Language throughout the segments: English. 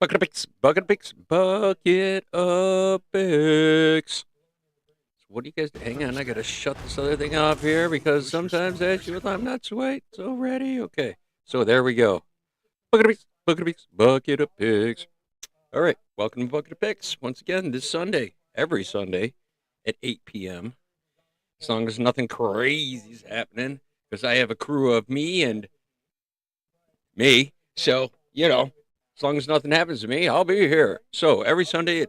Bucket of picks, bucket of picks, bucket of picks. What do you guys? Hang on, I gotta shut this other thing off here because sometimes actually I'm not so ready. Okay, so there we go. Bucket of picks, bucket of picks, bucket of picks. All right, welcome to Bucket of Picks once again this Sunday, every Sunday at 8 p.m. As long as nothing crazy is happening, because I have a crew of me and me. So as long as nothing happens to me, I'll be here. So every Sunday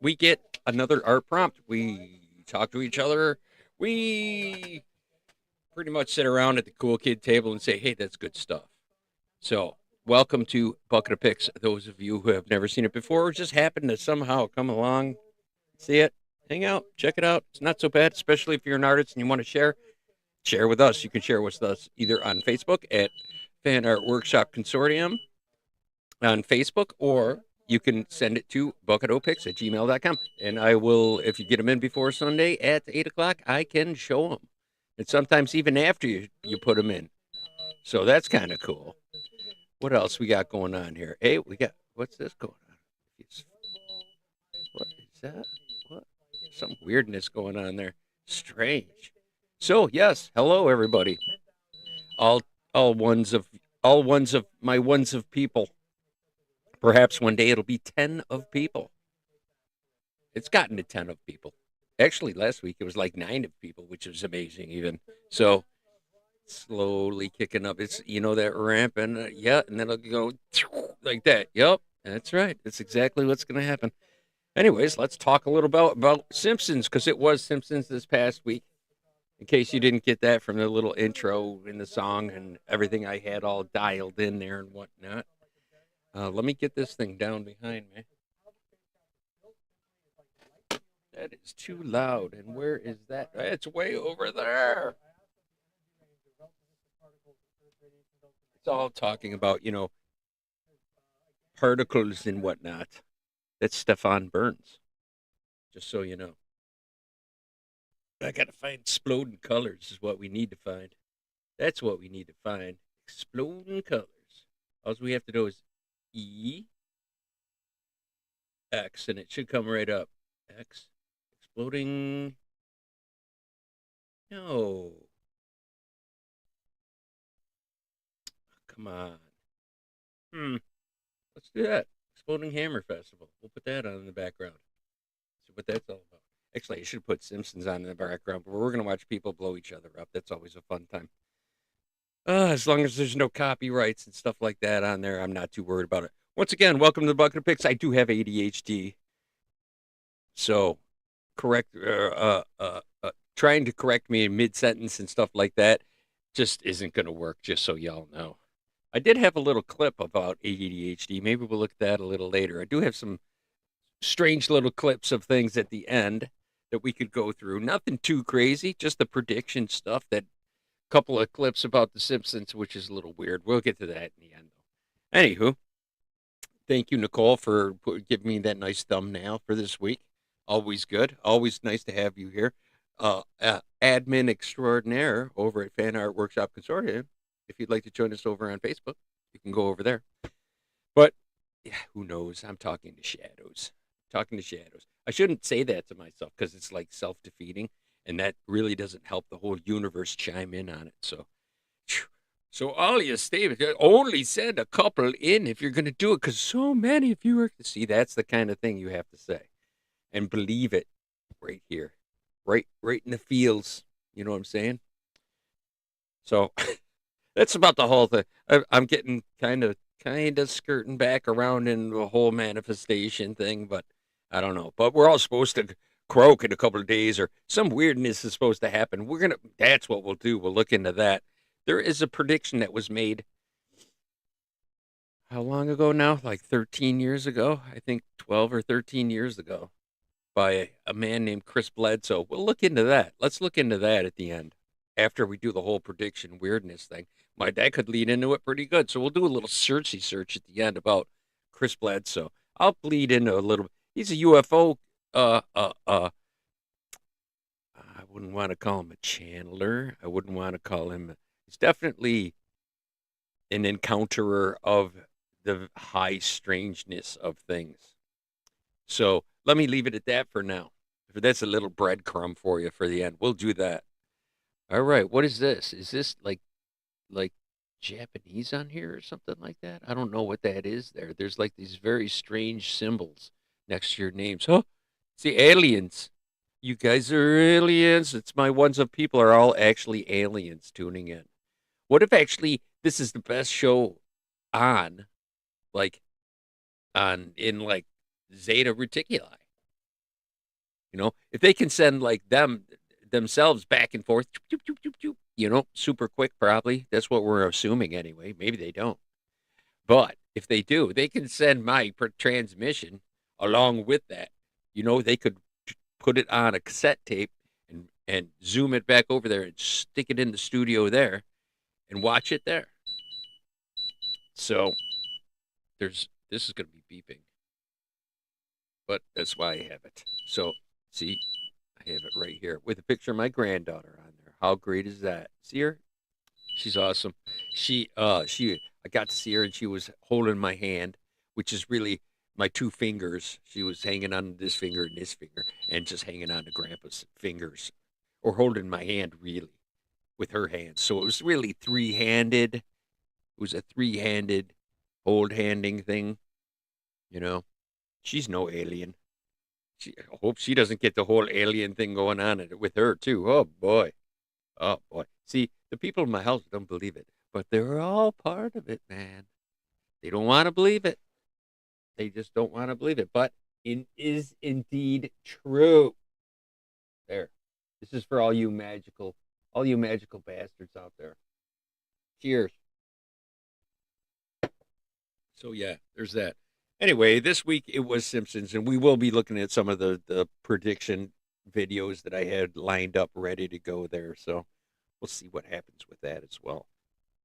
we get another art prompt. We talk to each other. We pretty much sit around at the cool kid table and say, hey, that's good stuff. So welcome to Bucket of Picks. Those of you who have never seen it before or just happen to somehow come along, see it, hang out, check it out. It's not so bad, especially if you're an artist and you want to share with us. You can share with us either on Facebook at Fan Art Workshop Consortium on Facebook, or you can send it to bucketopics@gmail.com. And I will, if you get them in before Sunday at 8 o'clock, I can show them. And sometimes even after you put them in. So that's kind of cool. What else we got going on here? Hey, what's this going on? What is that? What? Some weirdness going on there. Strange. So, yes, hello, everybody. All ones of my ones of people. Perhaps one day it'll be 10 of people. It's gotten to 10 of people. Actually, last week it was like 9 of people, which is amazing even. So slowly kicking up. It's, that ramp and and then it'll go like that. Yep, that's right. That's exactly what's going to happen. Anyways, let's talk a little about Simpsons, because it was Simpsons this past week. In case you didn't get that from the little intro in the song and everything I had all dialed in there and whatnot. Let me get this thing down behind me. That is too loud. And where is that? It's way over there. It's all talking about, particles and whatnot. That's Stefan Burns. Just so you know. I gotta find exploding colors is what we need to find. That's what we need to find. Exploding colors. All we have to do is E X, and it should come right up. X exploding. No. Come on. Let's do that. Exploding Hammer Festival. We'll put that on in the background. See what that's all about. Actually, I should put Simpsons on in the background, but we're going to watch people blow each other up. That's always a fun time. As long as there's no copyrights and stuff like that on there, I'm not too worried about it. Once again, welcome to the Bucket of Picks. I do have ADHD. So, trying to correct me in mid-sentence and stuff like that just isn't going to work, just so y'all know. I did have a little clip about ADHD. Maybe we'll look at that a little later. I do have some strange little clips of things at the end that we could go through. Nothing too crazy, just the prediction stuff. That couple of clips about the Simpsons, which is a little weird. We'll get to that in the end, though. Anywho, thank you, Nicole, for giving me that nice thumbnail for this week. Always good. Always nice to have you here. Admin extraordinaire over at Fan Art Workshop Consortium. If you'd like to join us over on Facebook, you can go over there. But yeah, who knows? I'm talking to shadows. Talking to shadows. I shouldn't say that to myself because it's like self defeating, and that really doesn't help the whole universe chime in on it. So all you stay only send a couple in if you're going to do it because so many of you are. See, that's the kind of thing you have to say and believe it right here, right in the feels. You know what I'm saying? So that's about the whole thing. I'm getting kind of skirting back around in the whole manifestation thing, but I don't know. But we're all supposed to croak in a couple of days, or some weirdness is supposed to happen. That's what we'll do. We'll look into that. There is a prediction that was made how long ago now? Like 13 years ago, I think 12 or 13 years ago, by a man named Chris Bledsoe. We'll look into that. Let's look into that at the end after we do the whole prediction weirdness thing. That could lead into it pretty good. So we'll do a little search at the end about Chris Bledsoe. I'll bleed into a little. He's a UFO. I wouldn't want to call him a channeler. I wouldn't want to call him. He's definitely an encounterer of the high strangeness of things. So let me leave it at that for now. That's a little breadcrumb for you for the end. We'll do that. All right. What is this? Is this like Japanese on here or something like that? I don't know what that is there. There's like these very strange symbols next to your names. Huh? See, aliens. You guys are aliens. It's my ones of people are all actually aliens tuning in. What if actually this is the best show on, like, in like Zeta Reticuli? If they can send like themselves back and forth, super quick, probably. That's what we're assuming anyway. Maybe they don't. But if they do, they can send my transmission along with that. They could put it on a cassette tape and zoom it back over there and stick it in the studio there and watch it there. So this is going to be beeping, but that's why I have it. So see, I have it right here with a picture of my granddaughter on there. How great is that? See her? She's awesome. I got to see her and she was holding my hand, which is really my two fingers. She was hanging on this finger and this finger and just hanging on to Grandpa's fingers or holding my hand really with her hands. So it was really three-handed. It was a three-handed hold handing thing. She's no alien. I hope she doesn't get the whole alien thing going on with her too. Oh boy. Oh boy. See, the people in my house don't believe it, but they're all part of it, man. They don't want to believe it. They just don't want to believe it. But it is indeed true. There. This is for all you magical bastards out there. Cheers. So yeah, there's that. Anyway, this week it was Simpsons, and we will be looking at some of the prediction videos that I had lined up ready to go there. So we'll see what happens with that as well.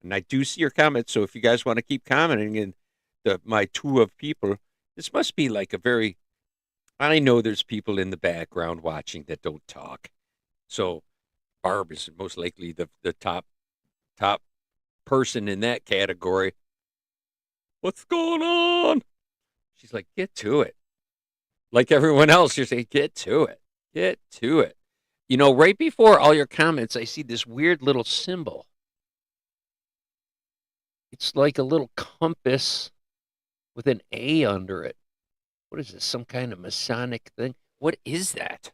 And I do see your comments, so if you guys want to keep commenting and my two of people, this must be like a very. I know there's people in the background watching that don't talk, so Barb is most likely the top person in that category. What's going on? She's like, get to it. Like everyone else, you're saying, get to it. Get to it. Right before all your comments, I see this weird little symbol. It's like a little compass with an A under it. What is this? Some kind of Masonic thing? What is that?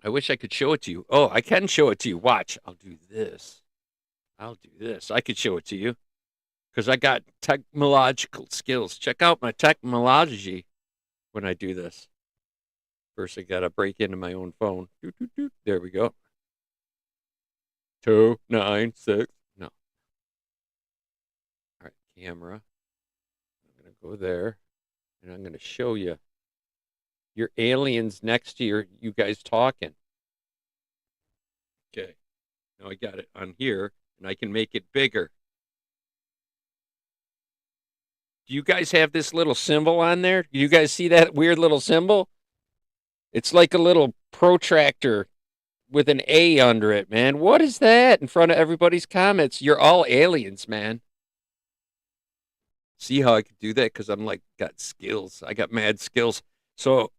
I wish I could show it to you. Oh, I can show it to you. Watch. I'll do this. I could show it to you because I got technological skills. Check out my technology when I do this. First, I got to break into my own phone. There we go. 296. No. All right, camera. I'm going to go there, and I'm going to show you Your aliens next to you guys talking. Okay. Now I got it on here, and I can make it bigger. Do you guys have this little symbol on there? Do you guys see that weird little symbol? It's like a little protractor with an A under it, man. What is that in front of everybody's comments? You're all aliens, man. See how I could do that? Because I'm like, got skills. I got mad skills. So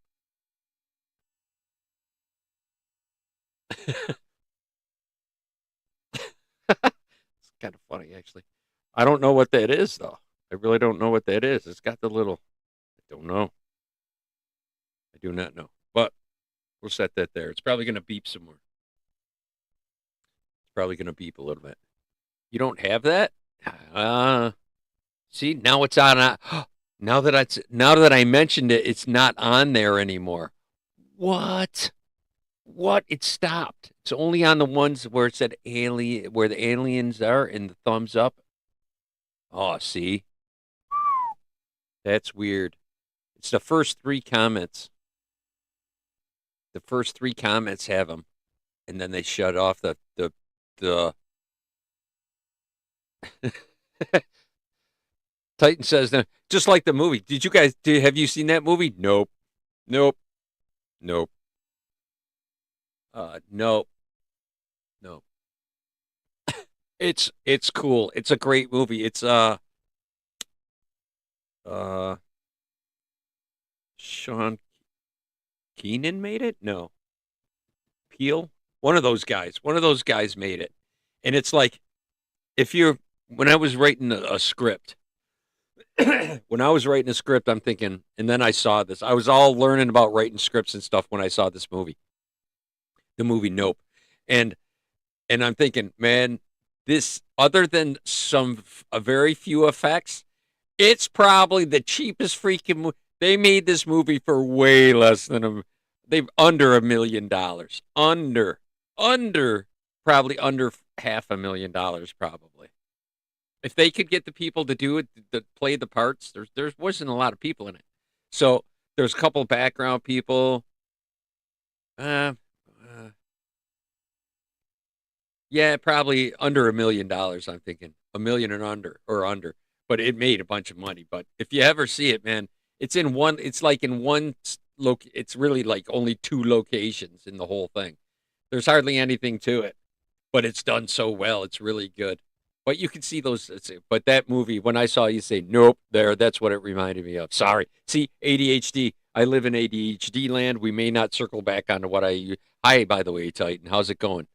it's kind of funny, actually. I don't know what that is, though. I really don't know what that is. It's got the little, I don't know. I do not know. But we'll set that there. It's probably going to beep some more. It's probably going to beep a little bit. You don't have that? Uh, See, now it's on. Now that I mentioned it, it's not on there anymore. What? What? It stopped. It's only on the ones where it said alien, where the aliens are, and the thumbs up. Oh, see, that's weird. It's the first three comments. The first three comments have them, and then they shut off the. Titan says, just like the movie. Did you guys? Have you seen that movie? Nope. Nope. Nope. Nope. Nope. It's cool. It's a great movie. It's uh Sean Keenan made it? No. Peel? One of those guys. One of those guys made it. And it's like if you're when I was writing a script, when I was writing a script, I'm thinking, and then I saw this. I was all learning about writing scripts and stuff when I saw this movie. The movie Nope. And and I'm thinking, man, this other than a very few effects, it's probably the cheapest freaking movie. They made this movie for way less than they've under $1 million. Under, probably under $500,000, probably. If they could get the people to do it, to play the parts, there wasn't a lot of people in it. So there's a couple background people. Uh, uh, yeah, probably under $1 million. I'm thinking 1 million and under or under, but it made a bunch of money. But if you ever see it, man, it's in one. It's like in one loc. It's really like only two locations in the whole thing. There's hardly anything to it, but it's done so well. It's really good. But you can see those. But that movie, when I saw you say nope, that's what it reminded me of. Sorry. See, ADHD. I live in ADHD land. We may not circle back onto what I. Hi, by the way, Titan. How's it going?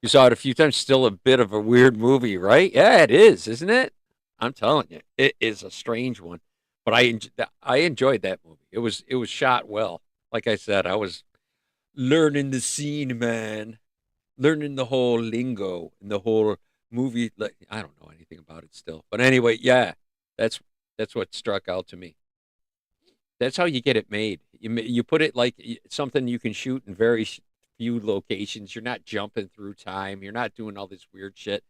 You saw it a few times. Still a bit of a weird movie, right? Yeah, it is, isn't it? I'm telling you, it is a strange one. But I enjoyed that movie. It was shot well. Like I said, I was learning the scene, man, learning the whole lingo and the whole movie. Like I don't know anything about it still, but anyway, yeah, that's that's what struck out to me. That's how you get it made. You put it like something you can shoot in very few locations. You're not jumping through time. You're not doing all this weird shit,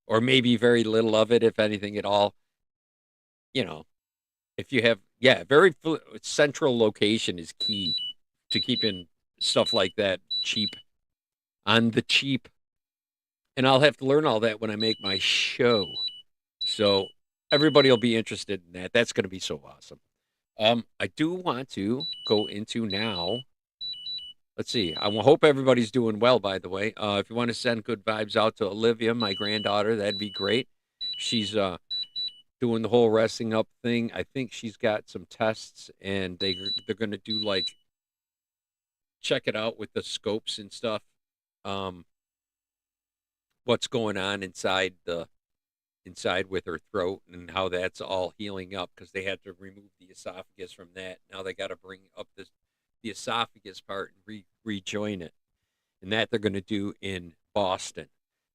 or maybe very little of it, if anything at all. You know, if you have, yeah, very central location is key to keeping stuff like that cheap on the cheap. And I'll have to learn all that when I make my show. So everybody will be interested in that. That's going to be so awesome. I do want to go into now. Let's see. I hope everybody's doing well, by the way. If you want to send good vibes out to Olivia, my granddaughter, that'd be great. She's doing the whole resting up thing. I think she's got some tests, and they're going to do like check it out with the scopes and stuff. Um, what's going on inside with her throat and how that's all healing up because they had to remove the esophagus from that. Now they got to bring up the esophagus part and rejoin it, and that they're going to do in Boston.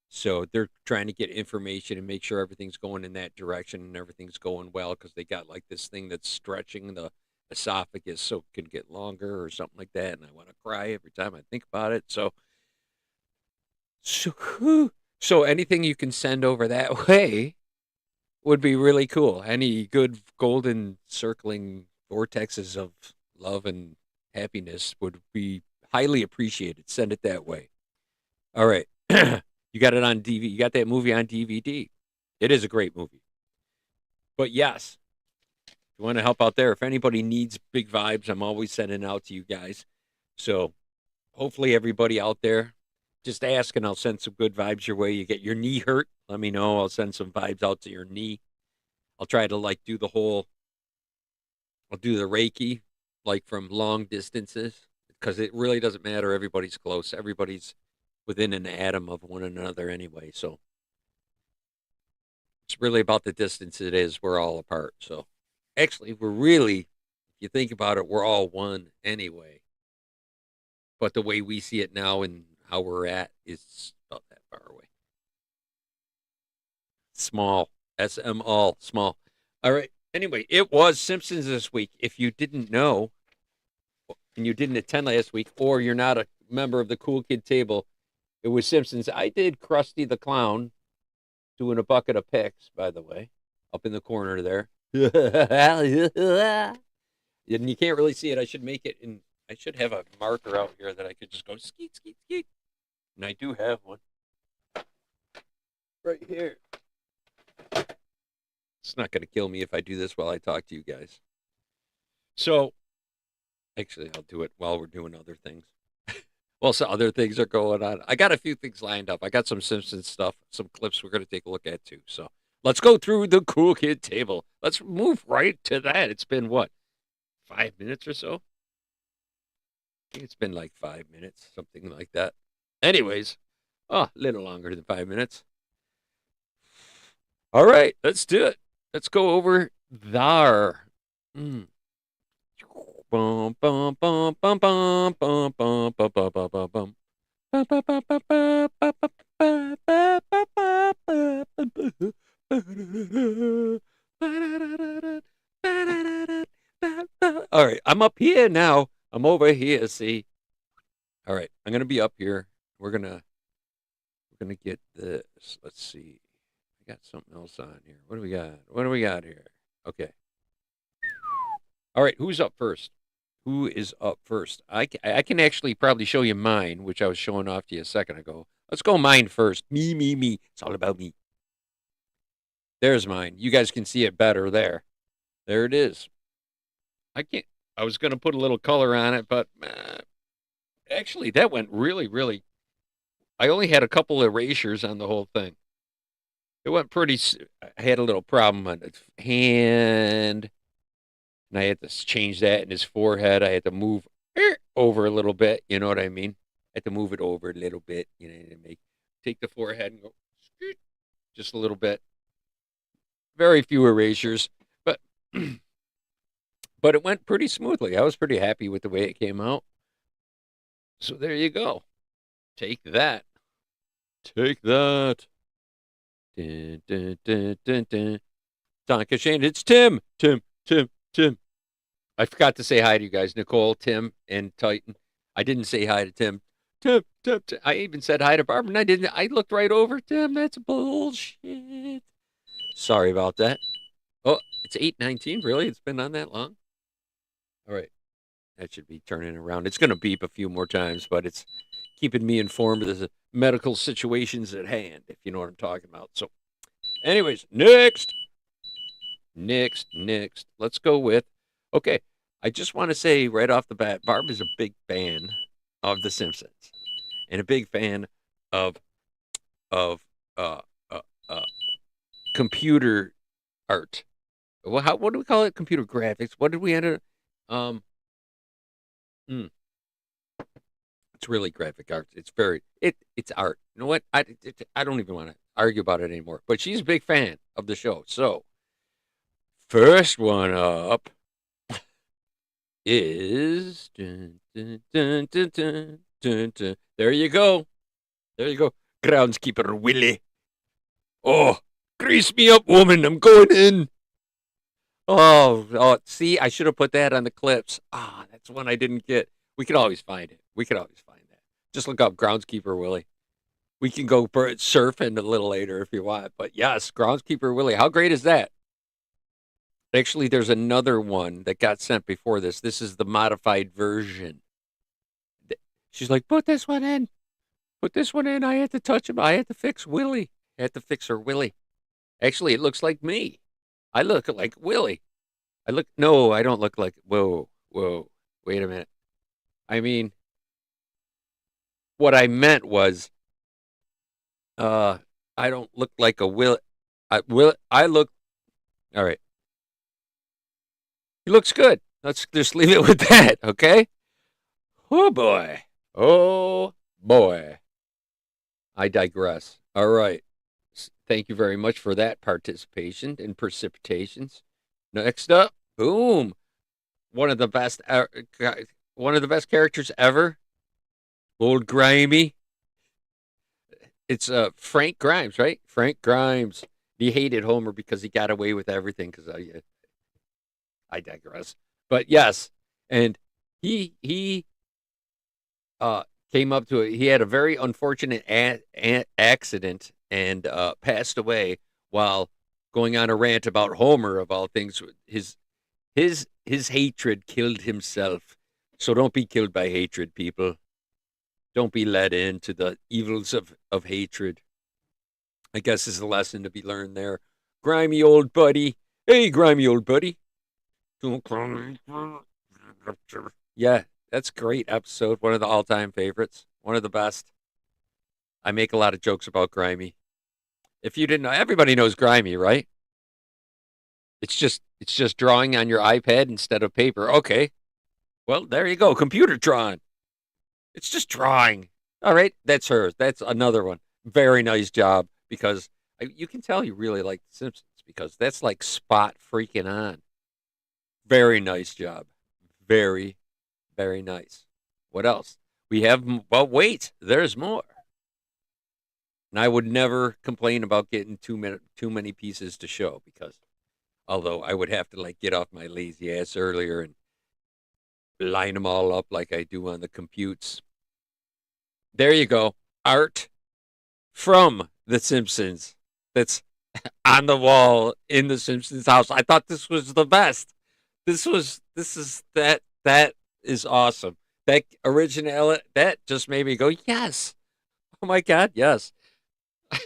So they're trying to get information and make sure everything's going in that direction and everything's going well because they got like this thing that's stretching the esophagus so it can get longer or something like that. And I want to cry every time I think about it. So, so anything you can send over that way would be really cool. Any good golden circling vortexes of love and happiness would be highly appreciated. Send it that way. All right. You got it on DVD. You got that movie on DVD. It is a great movie. But yes, if you want to help out there, if anybody needs big vibes, I'm always sending out to you guys. So hopefully everybody out there, just ask and I'll send some good vibes your way. You get your knee hurt, let me know. I'll send some vibes out to your knee. I'll try to like do the whole, I'll do the Reiki like from long distances because it really doesn't matter. Everybody's close. Everybody's within an atom of one another anyway. So it's really about the distance it is. We're all apart. So actually, we're really, if you think about it, we're all one anyway. But the way we see it now and how we're at is about that far away. Small. SM all small. All right. Anyway, it was Simpsons this week. If you didn't know and you didn't attend last week, or you're not a member of the Cool Kid Table, it was Simpsons. I did Krusty the Clown doing a bucket of picks, by the way, up in the corner there. And you can't really see it. I should make it in. I should have a marker out here that I could just go skeet, skeet, skeet. And I do have one right here. It's not going to kill me if I do this while I talk to you guys. So, actually, I'll do it while we're doing other things. Well, some other things are going on. I got a few things lined up. I got some Simpsons stuff, some clips we're going to take a look at too. So let's go through the Cool Kid Table. Let's move right to that. It's been what, 5 minutes or so? I think it's been like 5 minutes, something like that. Anyways, a little longer than 5 minutes. All right, let's do it. Let's go over there. Bum, bum, bum, bum, bum, bum, bum, bum, bum, bum, bum, bum, bum. All right, I'm up here now. I'm over here, see. All right, I'm gonna be up here. We're gonna get this. Let's see. I got something else on here. What do we got? What do we got here? Okay. All right, who's up first? Who is up first? I can actually probably show you mine, which I was showing off to you a second ago. Let's go mine first. Me, me, me. It's all about me. There's mine. You guys can see it better there. There it is. I can't. I was going to put a little color on it, but actually, that went really, really. I only had a couple of erasures on the whole thing. It went pretty. I had a little problem on its hand, and I had to change that in his forehead. I had to move over a little bit. You know what I mean? I had to move it over a little bit. You know, to take the forehead and go just a little bit. Very few erasures, but but it went pretty smoothly. I was pretty happy with the way it came out. So there you go. Take that. Take that. Dun, dun, dun, dun, dun. Donka Shane, it's Tim. Tim. I forgot to say hi to you guys, Nicole, Tim, and Titan. I didn't say hi to Tim. Tim. I even said hi to Barbara, and I didn't. I looked right over Tim. That's bullshit. Sorry about that. Oh, it's 8:19. Really? It's been on that long? All right. That should be turning around. It's going to beep a few more times, but it's keeping me informed of the medical situations at hand, if you know what I'm talking about. So, anyways, next. Let's go with, okay, I just want to say right off the bat, Barb is a big fan of The Simpsons and a big fan of of uh, uh, uh, computer art. Well, what do we call it? Computer graphics. What did we enter? Um, hmm, it's really graphic art. It's art. You know what? I don't even want to argue about it anymore. But she's a big fan of the show. So first one up is dun, dun, dun, dun, dun, dun, dun. There you go. Groundskeeper Willie. Oh, grease me up, woman. I'm going in. Oh, see, I should have put that on the clips. That's one I didn't get. We could always find it. That. Just look up Groundskeeper Willie. We can go surfing a little later if you want. But yes, Groundskeeper Willie. How great is that? Actually, there's another one that got sent before this. This is the modified version. She's like, put this one in. Put this one in. I had to touch him. I had to fix Willie. I had to fix her Willie. Actually, it looks like me. I look like Willie. No, I don't look like, whoa, whoa, wait a minute. I mean, what I meant was, uh, I don't look like a Will. I look, all right. He looks good. Let's just leave it with that, okay? Oh boy. Oh boy. I digress. All right. Thank you very much for that participation in precipitations. Next up, boom. One of the best one of the best characters ever. Old Grimy. It's Frank Grimes, right? Frank Grimes. He hated Homer because he got away with everything because I digress. But yes, and he uh, came up to it. He had a very unfortunate accident and passed away while going on a rant about Homer of all things. His hatred killed himself. So don't be killed by hatred, people. Don't be led into the evils of hatred. I guess is a lesson to be learned there. Grimy old buddy. Hey, grimy old buddy. Yeah, that's a great episode. One of the all-time favorites. One of the best. I make a lot of jokes about Grimy. If you didn't know, everybody knows Grimy, right? It's just drawing on your iPad instead of paper. Okay. Well, there you go. Computer drawing. It's just drawing. All right, that's hers. That's another one. Very nice job because you can tell you really like The Simpsons because that's like spot freaking on. Very nice job. Very, very nice. What else? We have, well, wait, there's more. And I would never complain about getting too many pieces to show because although I would have to like get off my lazy ass earlier and line them all up like I do on the computes. There you go. Art from The Simpsons. That's on the wall in The Simpsons house. I thought this was the best. That is awesome. That original that just made me go, yes. Oh my God, yes. And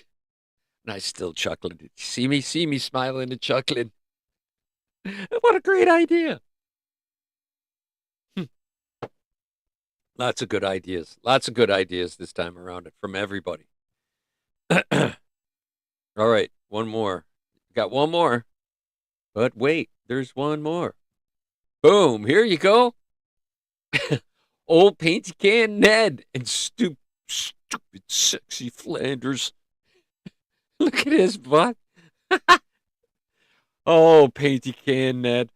I still chuckling. See me smiling and chuckling. What a great idea. Lots of good ideas. Lots of good ideas this time around from everybody. All right, one more. Got one more. But wait, there's one more. Boom, here you go. Old painty can Ned and stupid sexy Flanders. Look at his butt. Oh, painty can Ned.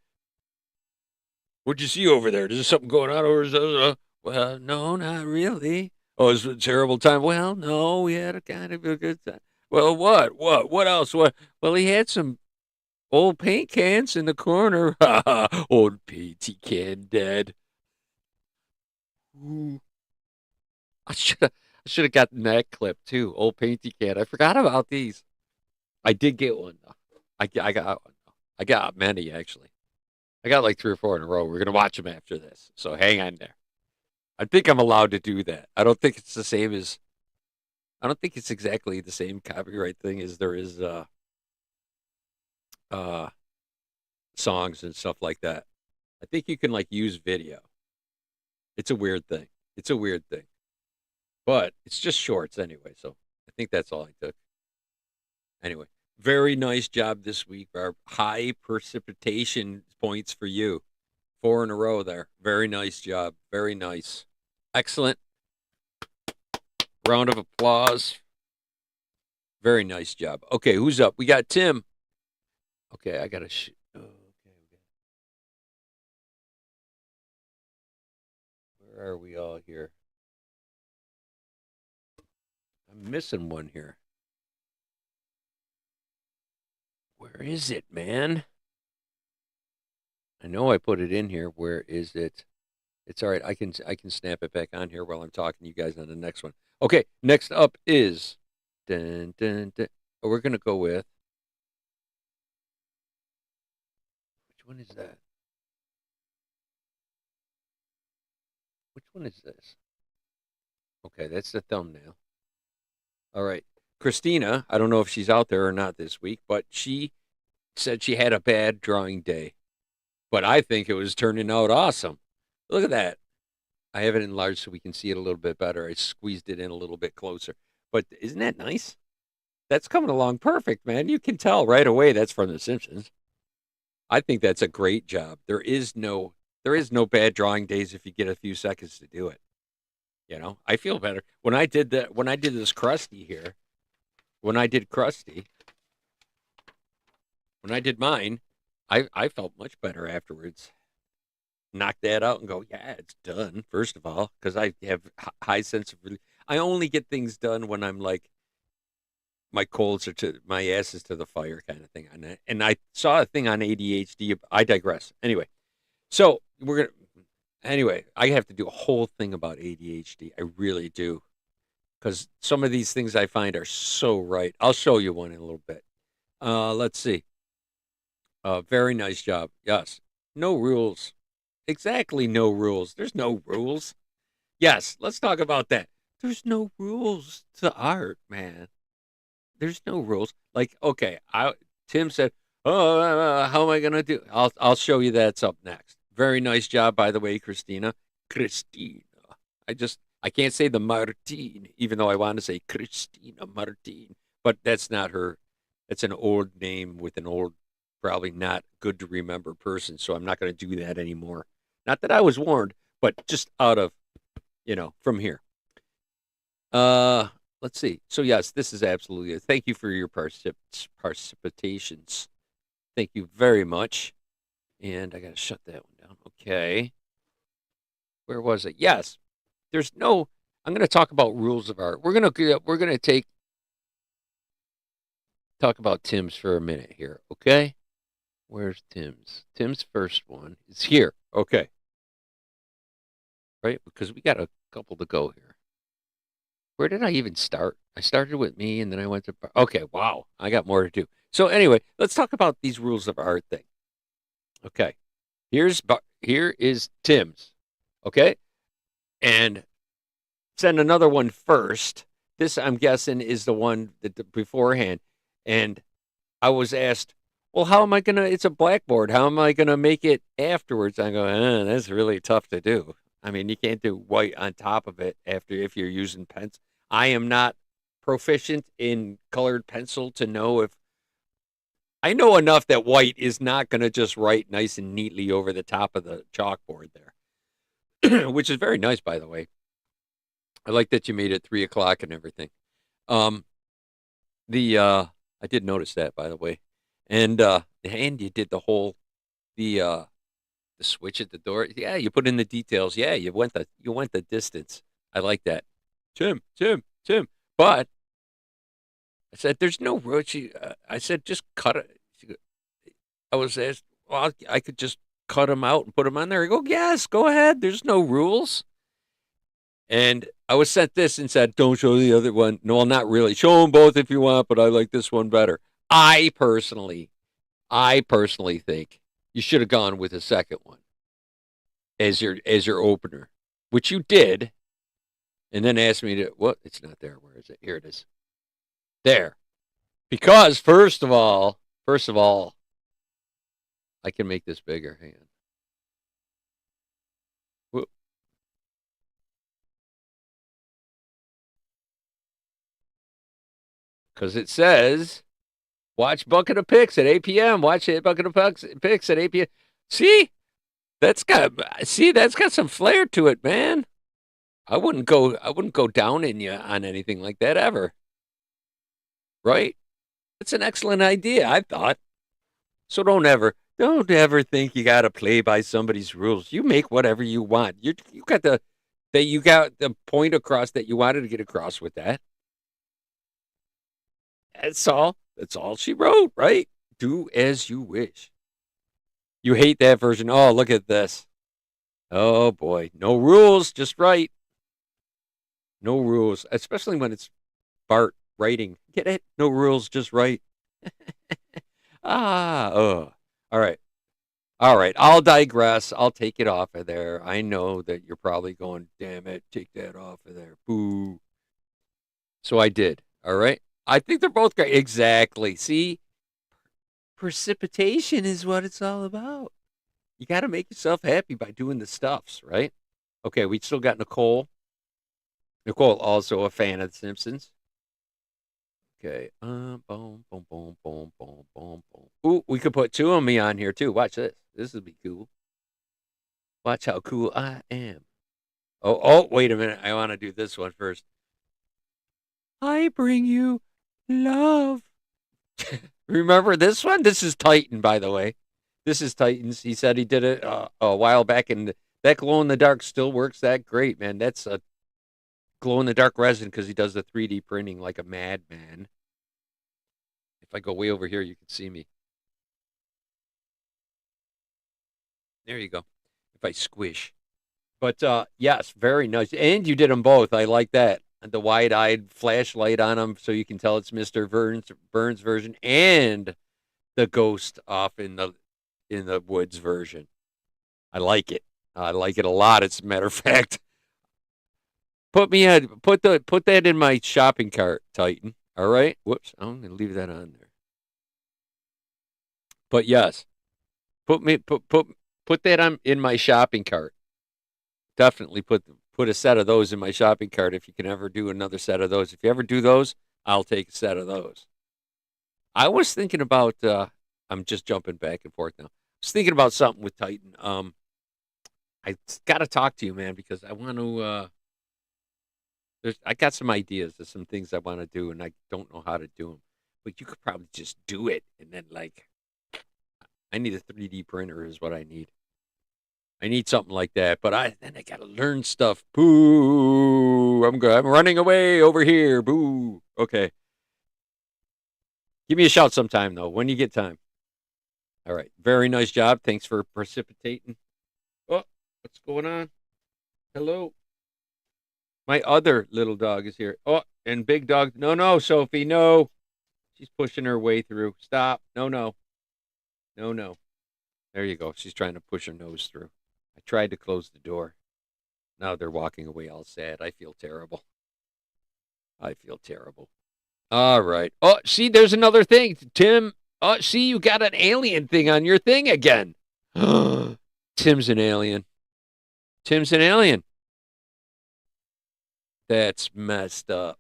What'd you see over there? Is something going on over there? Well, no, not really. Oh, it's a terrible time. Well, no, we had a kind of a good time. Well, what? What else? What? Well, he had some old paint cans in the corner. Old painty can Ned. Ooh. I should have gotten that clip too. Old painty can. I forgot about these. I did get one though. I got one. I got many actually. I got like 3 or 4 in a row. We're gonna watch them after this, so hang on there. I think I'm allowed to do that. I don't think it's the same as. I don't think it's exactly the same copyright thing as there is uh songs and stuff like that. I think you can like use video. It's a weird thing. It's a weird thing. But it's just shorts anyway, so I think that's all I took. Anyway, very nice job this week. Our high precipitation points for you. 4 in a row there. Very nice job. Very nice. Excellent. Round of applause. Very nice job. Okay, who's up? We got Tim. Okay, I got to. Okay. Where are we all here? I'm missing one here. Where is it, man? I know I put it in here. Where is it? It's all right. I can snap it back on here while I'm talking to you guys on the next one. Okay, next up is dun, dun, dun. Oh, we're gonna go with Which one is that? Which one is this? Okay, that's the thumbnail. All right. Christina, I don't know if she's out there or not this week, but she said she had a bad drawing day. But I think it was turning out awesome. Look at that. I have it enlarged so we can see it a little bit better. I squeezed it in a little bit closer. But isn't that nice? That's coming along perfect, man. You can tell right away that's from The Simpsons. I think that's a great job. There is no bad drawing days if you get a few seconds to do it. I feel better. When I did this Krusty here, when I did Krusty, when I did mine, I felt much better afterwards. Knock that out and go, yeah, it's done. First of all, because I have high sense of relief. I only get things done when I'm like my ass is to the fire kind of thing. And I saw a thing on ADHD. I digress. Anyway, I have to do a whole thing about ADHD. I really do, because some of these things I find are so right. I'll show you one in a little bit. Let's see. Very nice job. Yes. No rules. Exactly, no rules. There's no rules. Yes, let's talk about that. There's no rules to art, man. There's no rules. Like, okay, Tim said, "Oh, how am I gonna do?" I'll show you that's up next. Very nice job, by the way, Christina. Christina. I can't say the Martine, even though I want to say Christina Martine, but that's not her. It's an old name with an old, probably not good to remember person, so I'm not going to do that anymore. Not that I was warned, but just out of, from here. Let's see. So yes, this is absolutely. Thank you for your participations. Thank you very much. And I got to shut that one down. Okay. Where was it? Yes. There's no. I'm going to talk about rules of art. We're going to talk about Tim's for a minute here. Okay. Where's Tim's? Tim's first one is here. Okay. Right? Because we got a couple to go here. Where did I even start? I started with me and then I went to. Okay. Wow. I got more to do. So anyway, let's talk about these rules of art thing. Okay. Here is Tim's. Okay. And send another one first. This, I'm guessing, is the one that beforehand. And I was asked, well, how am I going to, it's a blackboard. How am I going to make it afterwards? I go, that's really tough to do. I mean, you can't do white on top of it if you're using pens. I am not proficient in colored pencil to know if, I know enough that white is not going to just write nice and neatly over the top of the chalkboard there, which is very nice, by the way. I like that you made it 3 o'clock and everything. I did notice that, by the way. And you did the switch at the door. Yeah, you put in the details. Yeah, you went the distance. I like that. Tim. But I said, there's no rules. I said, just cut it. I was asked, well, I could just cut them out and put them on there. I go, yes, go ahead. There's no rules. And I was sent this and said, don't show the other one. No, well, not really. Show them both if you want, but I like this one better. I personally think you should have gone with the second one as your opener, which you did, and then asked me to, what? It's not there. Where is it? Here it is. There. Because first of all, I can make this bigger. Hang on. Because it says, watch Bucket of Picks at 8 p.m. Watch it, Bucket of Picks at 8 p.m. See, that's got some flair to it, man. I wouldn't go down in you on anything like that ever. Right? It's an excellent idea, I thought. So don't ever think you got to play by somebody's rules. You make whatever you want. You got the point across that you wanted to get across with that. That's all. That's all she wrote, right? Do as you wish. You hate that version. Oh, look at this. Oh boy, no rules, just right. No rules, especially when it's Bart writing. Get it? No rules, just right. Oh. All right. All right, I'll digress. I'll take it off of there. I know that you're probably going, damn it, take that off of there. Boo. So I did. All right. I think they're both great. Exactly. See, precipitation is what it's all about. You got to make yourself happy by doing the stuffs, right? Okay, we still got Nicole. Nicole, also a fan of The Simpsons. Okay. Boom, boom, boom, boom, boom, boom, boom. Ooh, we could put two of me on here too. Watch this. This would be cool. Watch how cool I am. Oh, wait a minute. I want to do this one first. I bring you love. Remember this one? This is Titan, by the way. This is Titans. He said he did it a while back, and that glow in the dark still works that great, man. That's a glow in the dark resin because he does the 3D printing like a madman. If I go way over here, you can see me. There you go. If I squish. But yes, very nice. And you did them both. I like that. The wide-eyed flashlight on them so you can tell it's Mr. Burns version and the ghost off in the woods version. I like it. I like it a lot. As a matter of fact, put that in my shopping cart, Titan. All right. Whoops. I'm gonna leave that on there. But yes, put that on in my shopping cart. Definitely put a set of those in my shopping cart if you can ever do another set of those. If you ever do those, I'll take a set of those. I was thinking about I'm just jumping back and forth now. I was thinking about something with Titan. I got to talk to you, man, because I want to I got some ideas of some things I want to do and I don't know how to do them. But you could probably just do it and then like I need a 3D printer is what I need. I need something like that, but then I gotta learn stuff. Boo! I'm running away over here. Boo! Okay, give me a shout sometime though when you get time. All right, very nice job. Thanks for precipitating. Oh, what's going on? Hello, my other little dog is here. Oh, and big dog. No, no, Sophie, no. She's pushing her way through. Stop. No, no, no, no. There you go. She's trying to push her nose through. I tried to close the door. Now they're walking away all sad. I feel terrible. I feel terrible. All right. Oh, see, there's another thing. Tim, oh, see, you got an alien thing on your thing again. Tim's an alien. Tim's an alien. That's messed up.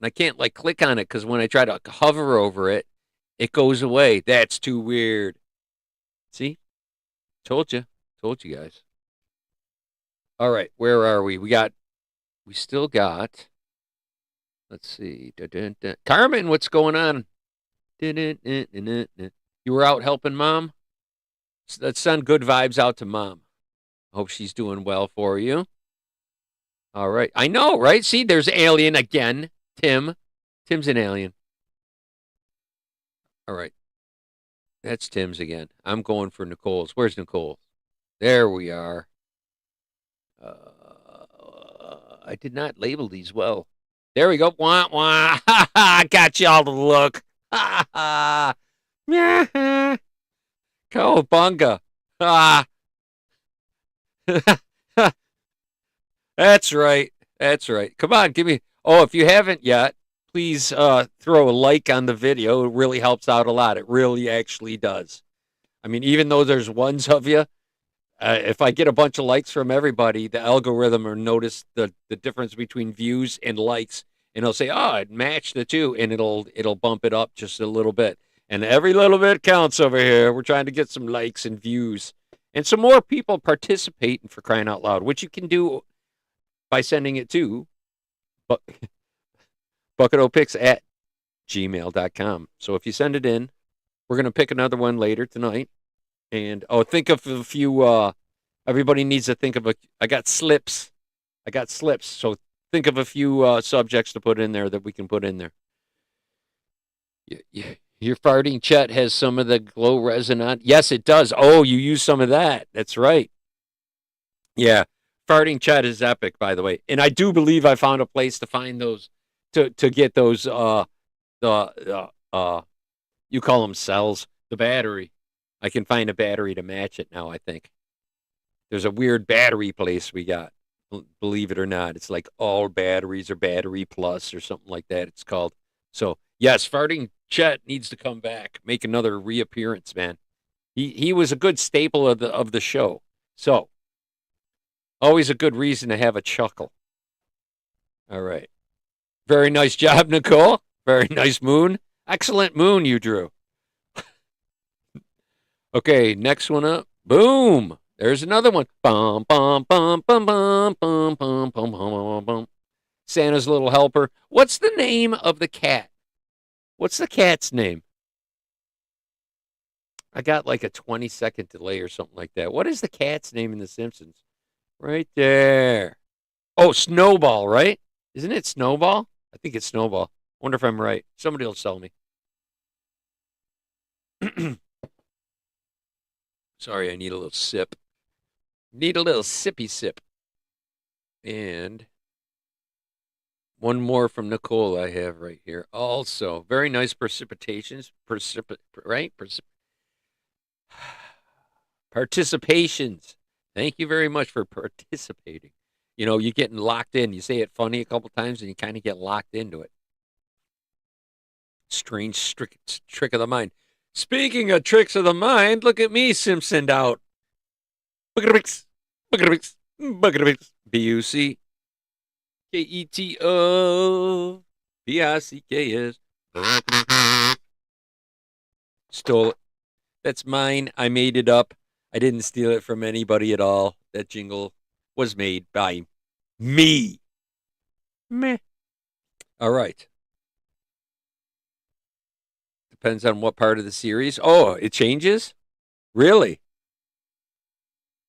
And I can't, like, click on it because when I try to hover over it, it goes away. That's too weird. See? Told you. Told you guys. All right, where are we? We still got, let's see. Carmen, what's going on? You were out helping mom? Let's send good vibes out to mom. Hope she's doing well for you. All right. I know, right? See, there's alien again. Tim. Tim's an alien. All right. That's Tim's again. I'm going for Nicole's. Where's Nicole? There we are. I did not label these well. There we go. Wah, wah. Ha, ha. Got y'all to look. Ha, ha. Yeah. Cowabunga. Ah. That's right. That's right. Come on, give me. Oh, if you haven't yet, please throw a like on the video. It really helps out a lot. It really actually does. I mean, even though there's ones of you, if I get a bunch of likes from everybody, the algorithm will notice the difference between views and likes, and it'll say, "Oh, it matched the two," and it'll bump it up just a little bit. And every little bit counts over here. We're trying to get some likes and views, and some more people participating for crying out loud, which you can do by sending it to bucketopics@gmail.com. So if you send it in, we're gonna pick another one later tonight. And think of a few. Everybody needs to think of a. I got slips. So think of a few subjects to put in there that we can put in there. Your farting chat has some of the glow resin on. Yes, it does. Oh, you use some of that. That's right. Yeah, farting chat is epic, by the way. And I do believe I found a place to find those to get those. The you call them cells. The battery. I can find a battery to match it now, I think. There's a weird battery place we got. Believe it or not. It's like all batteries or battery plus or something like that it's called. So, yes, Farting Chet needs to come back, make another reappearance, man. He was a good staple of the show. So, always a good reason to have a chuckle. All right. Very nice job, Nicole. Very nice moon. Excellent moon you drew. Okay, next one up. Boom. There's another one. Bum bum bum bum bum bum bum bum bum bum. Santa's Little Helper. What's the name of the cat? What's the cat's name? I got like a 20-second delay or something like that. What is the cat's name in The Simpsons? Right there. Oh, Snowball, right? Isn't it Snowball? I think it's Snowball. Wonder if I'm right. Somebody will tell me. Sorry, I need a little sip. Need a little sippy sip. And one more from Nicole I have right here. Also, very nice precipitations. Right? Participations. Thank you very much for participating. You know, you're getting locked in. You say it funny a couple times and you kind of get locked into it. Strange trick of the mind. Speaking of tricks of the mind, look at me, Simpsoned out. Bucketapix, bucketapix, bucketapix. BUCKETO BICKS. Stole it. That's mine. I made it up. I didn't steal it from anybody at all. That jingle was made by me. Meh. All right. Depends on what part of the series. Oh, it changes? Really?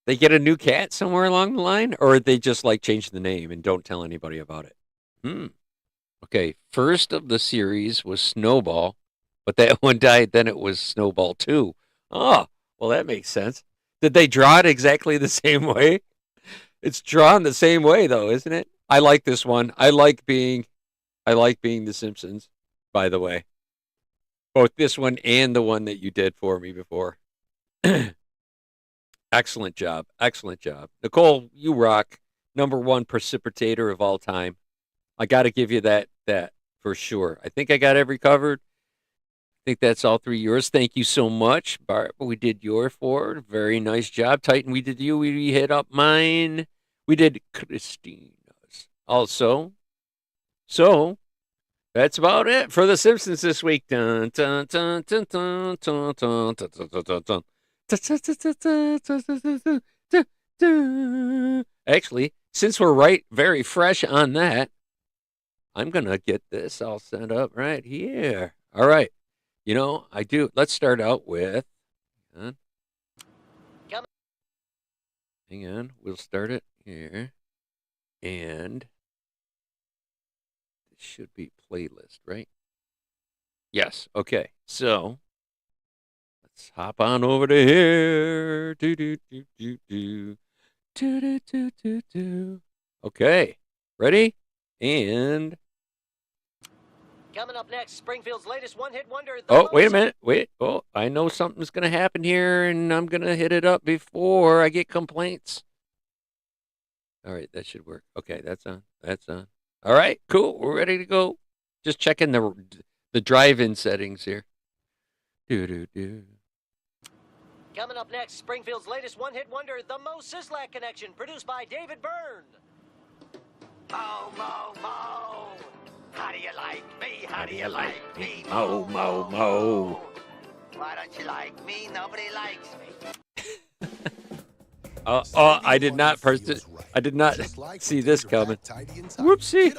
They get a new cat somewhere along the line? Or they just like change the name and don't tell anybody about it? Okay, first of the series was Snowball, but that one died, then it was Snowball 2. Oh, well, that makes sense. Did they draw it exactly the same way? It's drawn the same way, though, isn't it? I like this one. I like being The Simpsons, by the way. Both this one and the one that you did for me before. Excellent job. Excellent job. Nicole, you rock. #1 precipitator of all time. I got to give you that for sure. I think I got every covered. I think that's all 3 yours. Thank you so much. Bart, we did your 4. Very nice job. Titan, we did you. We hit up mine. We did Christina's also. So, that's about it for The Simpsons this week. Dun, dun, dun, dun, dun, dun, dun, dun, dun, dun, dun. Actually, since we're very fresh on that, I'm going to get this all set up right here. All right. You know, I do. Let's start out with. Hang on. We'll start it here. And this should be playlist, right? Yes. Okay. So let's hop on over to here. Okay. Ready? And. Coming up next, Springfield's latest one-hit wonder. Oh, wait a minute. Wait. Oh, I know something's going to happen here, and I'm going to hit it up before I get complaints. All right, that should work. Okay, that's on. That's on. All right, cool. We're ready to go. Just checking the drive-in settings here. Coming up next, Springfield's latest one-hit wonder, The Mo Sislak Connection, produced by David Byrne. Mo, Mo, Mo. How do you like me? How do you like me? Mo, Mo, Mo. Why don't you like me? Nobody likes me. I did not I did not see this coming. Whoopsie.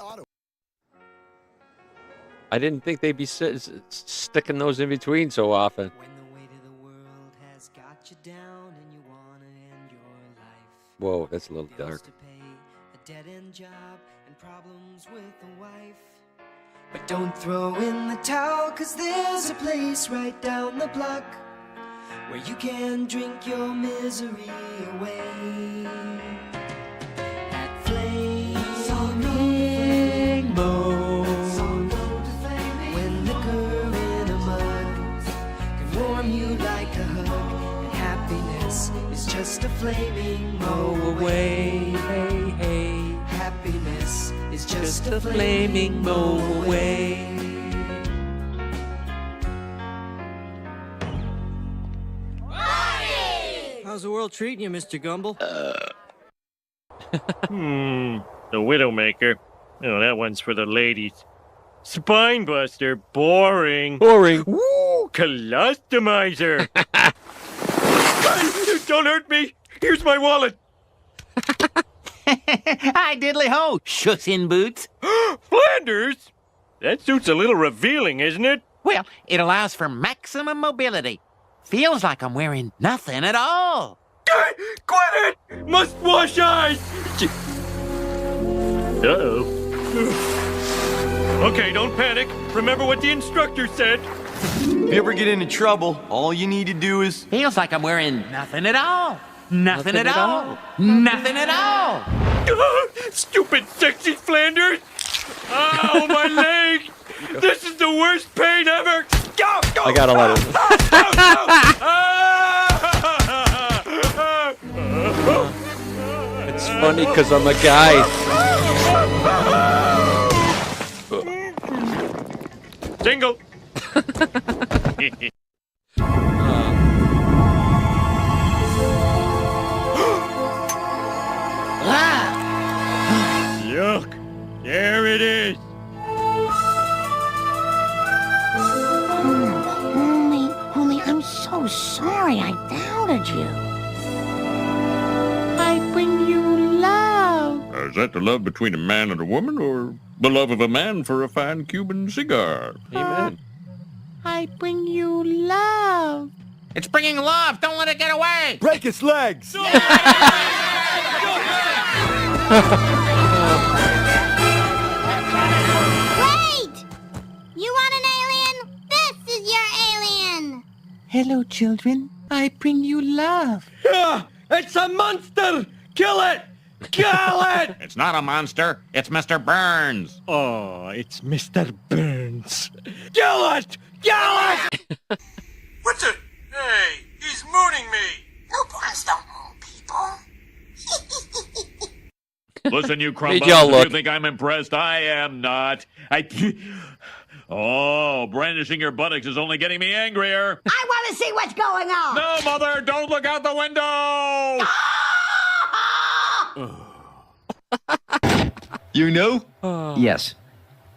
I didn't think they'd be sticking those in between so often. When the weight of the world has got you down and you wanna end your life. Whoa, that's a little dark. To pay a dead-end job and problems with a wife. But don't throw in the towel, 'cause there's a place right down the block where you can drink your misery away. At Flaming Mo, when liquor in a mug can warm you like a hug. just a flaming moe away. How's the world treating you, Mr. Gumble? The Widowmaker. Oh, that one's for the ladies. Spinebuster. Boring. Boring. Woo! Colostomizer. Don't hurt me. Here's my wallet. Hi, diddly ho, shucks in boots. Flanders? That suit's a little revealing, isn't it? Well, it allows for maximum mobility. Feels like I'm wearing nothing at all. Quit it! Must wash eyes! Uh-oh. Okay, don't panic. Remember what the instructor said. If you ever get into trouble, all you need to do is... Feels like I'm wearing nothing at all. Nothing at all. Nothing at all. Stupid sexy Flanders! Ow, my leg! This is the worst pain ever! Go, go! I gotta let it. It's funny because I'm a guy. Single. Look, there it is. Only, I'm so sorry I doubted you. I bring you love. Is that the love between a man and a woman, or the love of a man for a fine Cuban cigar? Amen. I bring you love. It's bringing love. Don't let it get away. Break his legs! Wait! You want an alien? This is your alien. Hello, children. I bring you love. It's a monster! Kill it! Kill it! It's not a monster. It's Mr. Burns. Oh, it's Mr. Burns. Kill it! Kill it! What the? Hey, he's mooning me. Newborns don't moon people. Listen, you Made crumbos, y'all if look. you think I'm impressed, I am not. Oh, brandishing your buttocks is only getting me angrier. I want to see what's going on. No, Mother, don't look out the window! You know? Yes.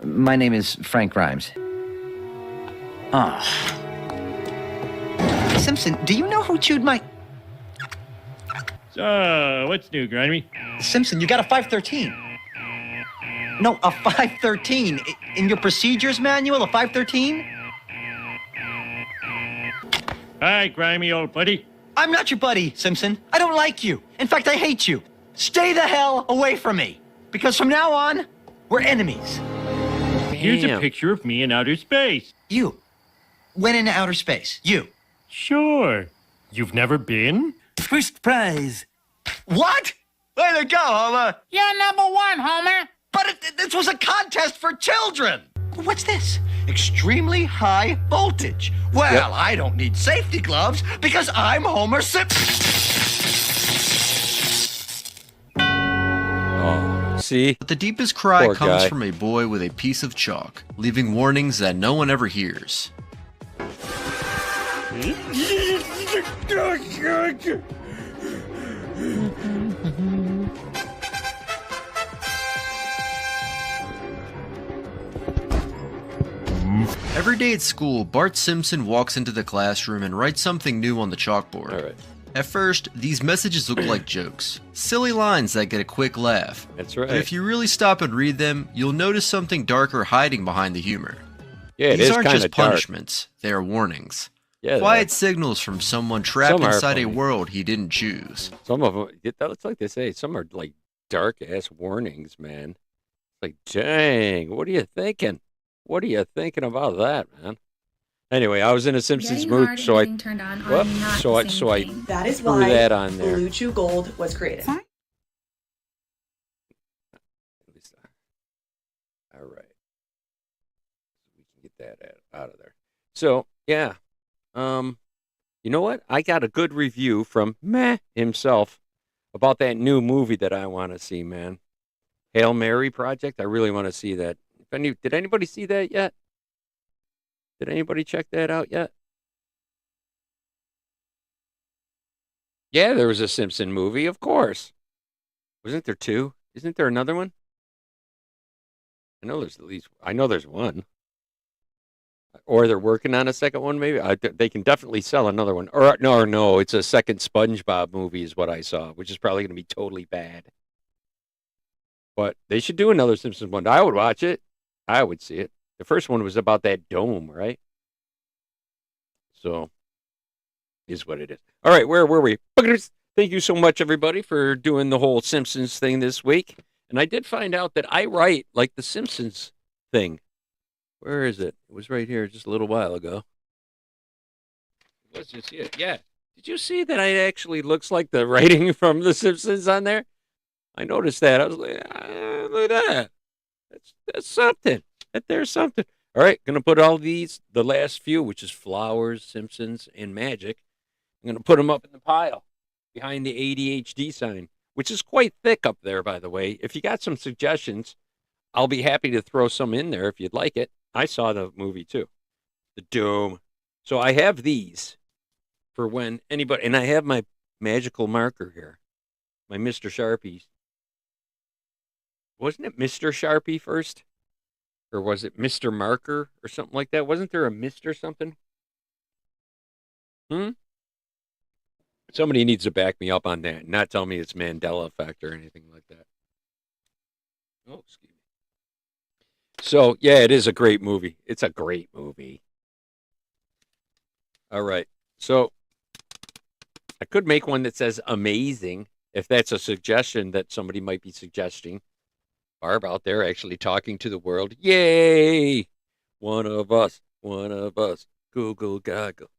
My name is Frank Grimes. Simpson, do you know who chewed my... So, what's new, Grimy? Simpson, you got a 513. No, a 513. In your procedures manual, a 513? Hi, Grimy, old buddy. I'm not your buddy, Simpson. I don't like you. In fact, I hate you. Stay the hell away from me. Because from now on, we're enemies. Here's a Damn. picture of me in outer space. You went into outer space. You. Sure. You've never been? First prize. What? Way to go, Homer. You're number one, Homer. But this was a contest for children. What's this? Extremely high voltage. Well, Yep. I don't need safety gloves because I'm Homer Simpson. Oh, see? But the deepest cry Poor comes guy. from a boy with a piece of chalk, leaving warnings that no one ever hears. Every day at school, Bart Simpson walks into the classroom and writes something new on the chalkboard. All right. At first, these messages look like jokes, silly lines that get a quick laugh. That's right. But if you really stop and read them, you'll notice something darker hiding behind the humor. Yeah, it These is aren't kind just of dark. punishments, they are warnings. Yeah, Quiet signals from someone trapped Some are inside a funny. world he didn't choose. some of them, that's like they say, some are like dark ass warnings, man. Like, dang, what are you thinking? What are you thinking about that, man? Anyway, I was in a Simpsons Getting mood, hard so and I, getting turned on are whoop, not so the I, same so I thing. That is threw why that on there. Blue Chew Gold was created. At least, all right, we can get that out of there. So yeah, you know what? I got a good review from Meh himself about that new movie that I want to see, man. Hail Mary project. I really want to see that. Did anybody see that yet? Did anybody check that out yet? Yeah, there was a Simpson movie, of course. Wasn't there two? Isn't there another one? I know there's at least. I know there's one. Or they're working on a second one. Maybe they can definitely sell another one. Or no, it's a second SpongeBob movie, is what I saw, which is probably going to be totally bad. But they should do another Simpsons one. I would watch it. I would see it. The first one was about that dome, right? So, is what it is. All right, where were we? Thank you so much, everybody, for doing the whole Simpsons thing this week. And I did find out that I write like the Simpsons thing. Where is it? It was right here just a little while ago. Let's just see it. Yeah. Did you see that it actually looks like the writing from The Simpsons on there? I noticed that. I was like, look at that. That's something. There's something. All right, going to put all these, the last few, which is Flowers, Simpsons, and Magic. I'm going to put them up in the pile behind the ADHD sign, which is quite thick up there, by the way. If you got some suggestions, I'll be happy to throw some in there if you'd like it. I saw the movie too, The Dome. So I have these for when anybody, and I have my magical marker here, my Mr. Sharpie. Wasn't it Mr. Sharpie first? Or was it Mr. Marker or something like that? Wasn't there a Mr. something? Somebody needs to back me up on that and not tell me it's Mandela effect or anything like that. Oh, excuse me. So, yeah, it is a great movie. It's a great movie. All right. So, I could make one that says amazing, if that's a suggestion that somebody might be suggesting. Barb out there actually talking to the world. Yay! One of us. Google goggle.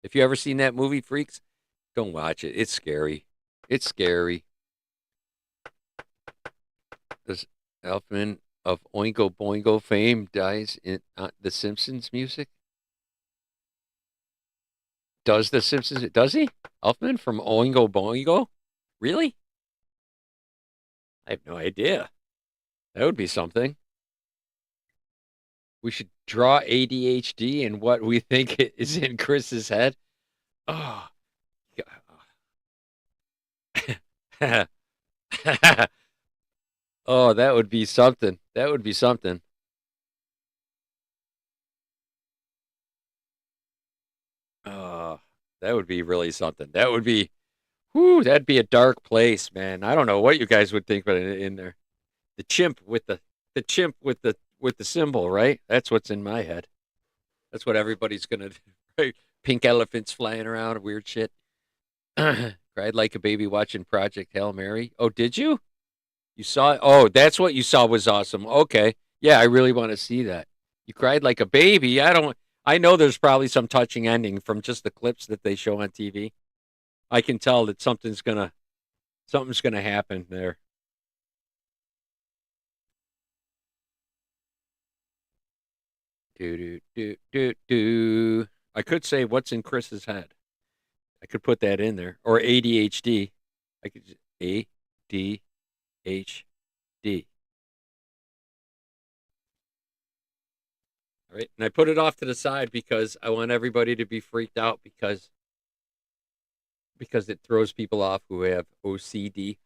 If you ever seen that movie, freaks, don't watch it. It's scary. It's scary. Does Elfman of Oingo Boingo fame dies in The Simpsons music? Does The Simpsons? Does he? Elfman from Oingo Boingo? Really? I have no idea. That would be something. We should draw ADHD and what we think is in Chris's head. Oh. Oh, that would be something. That would be something. Oh, that would be really something. That would be, whoo, that'd be a dark place, man. I don't know what you guys would think, but in there, the chimp with the chimp with the symbol, right? That's what's in my head. That's what everybody's gonna do. Right? Pink elephants flying around, weird shit. Cried like a baby watching Project Hail Mary. Oh, did you? You saw it? Oh, that's what you saw was awesome. Okay. Yeah, I really want to see that. You cried like a baby. I know there's probably some touching ending from just the clips that they show on TV. I can tell that something's gonna happen there. Do. I could say what's in Chris's head. I could put that in there. Or ADHD. I could just ADHD. All right. And I put it off to the side because I want everybody to be freaked out because it throws people off who have OCD.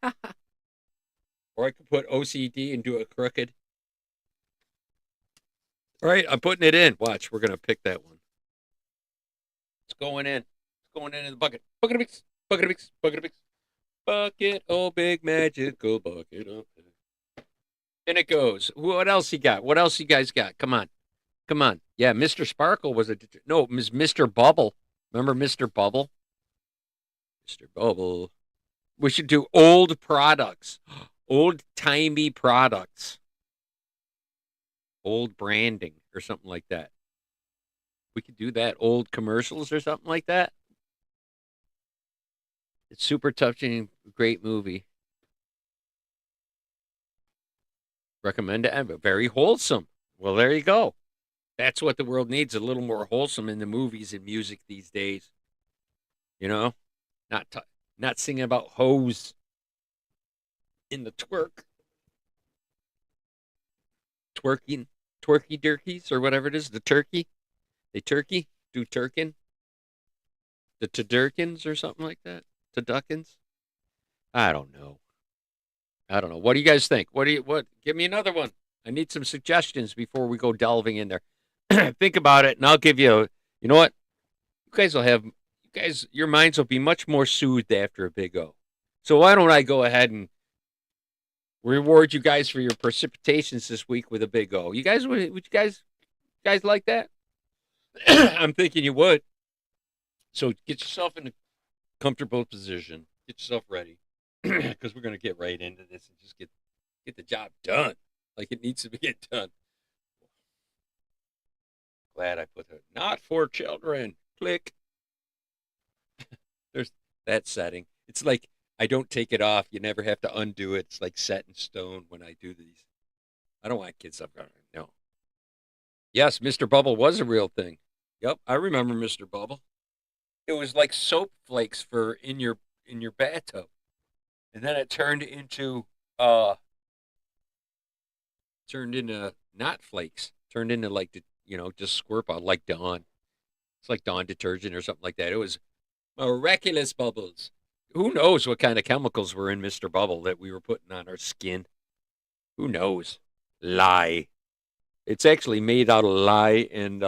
Or I could put OCD and do it crooked. All right, I'm putting it in. Watch, we're gonna pick that one. It's going in. It's going in the bucket. Bucket of mix. Bucket of mix. Bucket of mix. Bucket, oh big magical bucket. Oh. And it goes. What else you got? What else you guys got? Come on. Come on. Yeah, Mr. Sparkle was no, it was Mr. Bubble. Remember Mr. Bubble? Mr. Bubble. We should do old products. Old timey products. Old branding or something like that. We could do that. Old commercials or something like that. It's super touching, great movie. Recommend it. But very wholesome. Well, there you go. That's what the world needs, a little more wholesome in the movies and music these days. You know? Not singing about hoes in the twerk. twerky durkies or whatever it is. The turkey. They turkey do turkin. The Tudurkins or something like that. Tudukins. I don't know. What do you guys think? What? Give me another one. I need some suggestions before we go delving in there. Think about it, and I'll give you. You know what? Your minds will be much more soothed after a Big O. So why don't I go ahead and reward you guys for your precipitations this week with a Big O? You guys, would you guys like that? I'm thinking you would. So get yourself in a comfortable position. Get yourself ready, because we're gonna get right into this and just get the job done like it needs to be get done. Glad I put it. Not for children. Click. There's that setting. It's like I don't take it off. You never have to undo it. It's like set in stone when I do these. I don't want kids up. No. Yes, Mr. Bubble was a real thing. Yep, I remember Mr. Bubble. It was like soap flakes for in your bathtub, and then it turned into not flakes. Turned into like just squirt out like Dawn. It's like Dawn detergent or something like that. It was miraculous bubbles. Who knows what kind of chemicals were in Mr. Bubble that we were putting on our skin? Who knows? Lye. It's actually made out of lye and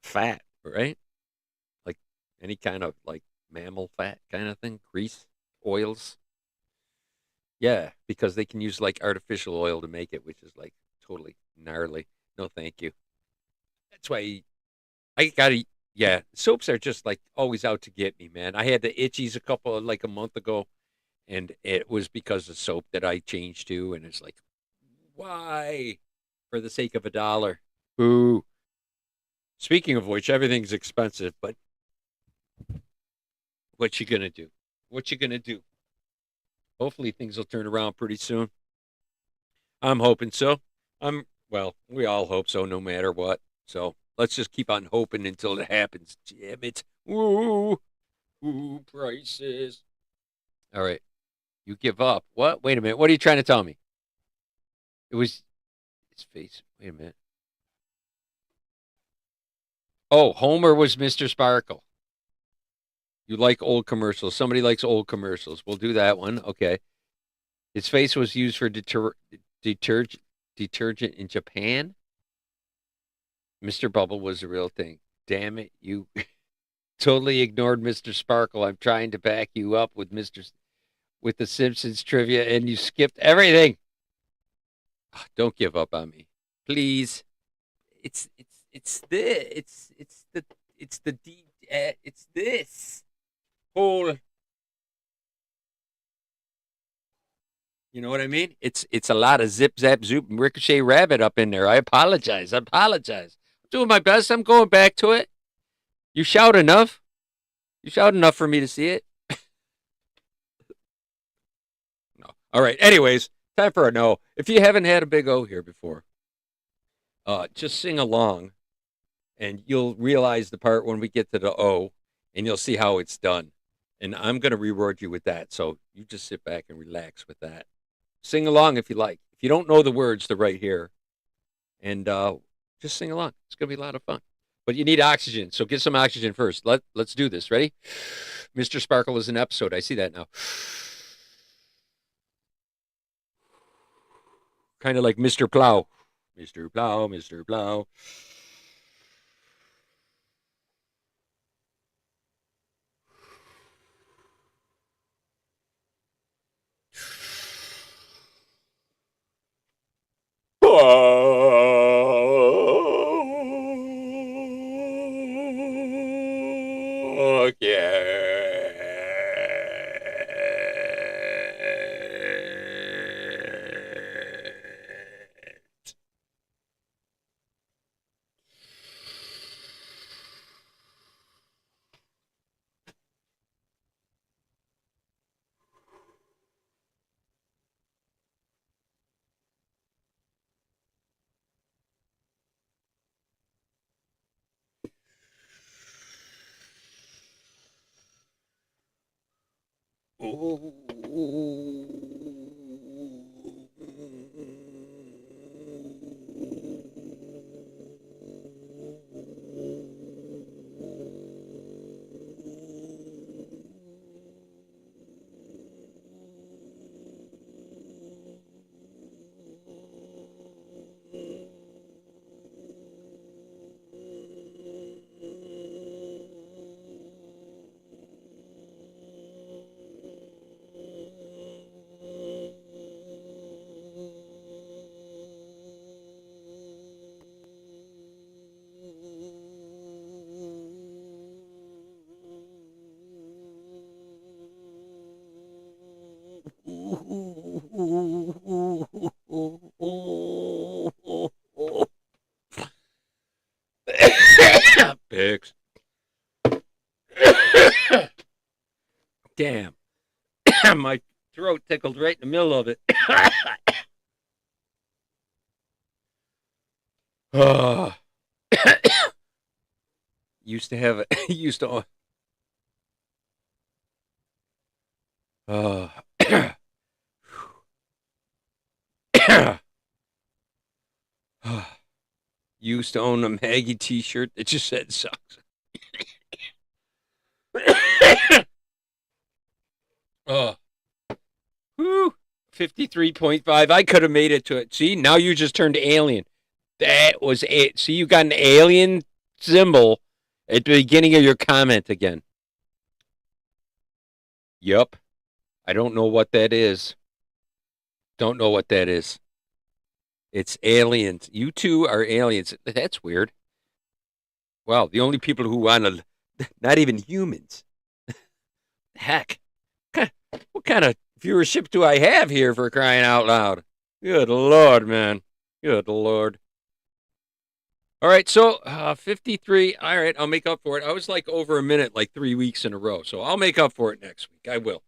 fat, right? Like any kind of like mammal fat kind of thing, grease, oils. Yeah, because they can use like artificial oil to make it, which is like totally gnarly. No, thank you. That's why I gotta. Yeah, soaps are just like always out to get me, man. I had the itchies like a month ago, and it was because of soap that I changed to, and it's like, why? For the sake of $1. Boo. Speaking of which, everything's expensive, but what you gonna do? What you gonna do? Hopefully things will turn around pretty soon. I'm hoping so. Well, we all hope so, no matter what. So let's just keep on hoping until it happens. Damn it. Ooh, prices. All right. You give up. What? Wait a minute. What are you trying to tell me? It was his face. Wait a minute. Oh, Homer was Mr. Sparkle. You like old commercials. Somebody likes old commercials. We'll do that one. Okay. His face was used for detergent in Japan. Mr. Bubble was a real thing. Damn it, you totally ignored Mr. Sparkle. I'm trying to back you up with with the Simpsons trivia, and you skipped everything. Don't give up on me, please. It's this whole. You know what I mean? It's a lot of zip zap zoop and ricochet rabbit up in there. I apologize. I'm doing my best. I'm going back to it. You shout enough. You shout enough for me to see it. No. All right. Anyways, time for a no. If you haven't had a Big O here before, just sing along, and you'll realize the part when we get to the O, and you'll see how it's done. And I'm going to reward you with that. So you just sit back and relax with that. Sing along if you like. If you don't know the words, they're right here. And just sing along. It's going to be a lot of fun. But you need oxygen, so get some oxygen first. Let's do this. Ready? Mr. Sparkle is an episode. I see that now. Kind of like Mr. Plow. Mr. Plow, Mr. Plow. Oh, Pigs. Damn. My throat tickled right in the middle of it. Oh. Used to have it. Used to. Oh. Used to own a Maggie T-shirt that just said sucks. Oh. Whew. 53.5. I could have made it to it. See, now you just turned alien. That was it. See, you got an alien symbol at the beginning of your comment again. Yup. I don't know what that is. Don't know what that is. It's aliens. You two are aliens. That's weird. Wow, the only people who want to, not even humans. Heck. What kind of viewership do I have here, for crying out loud? Good Lord, man. Good Lord. All right, so 53. All right, I'll make up for it. I was like over a minute, like 3 weeks in a row. So I'll make up for it next week. I will.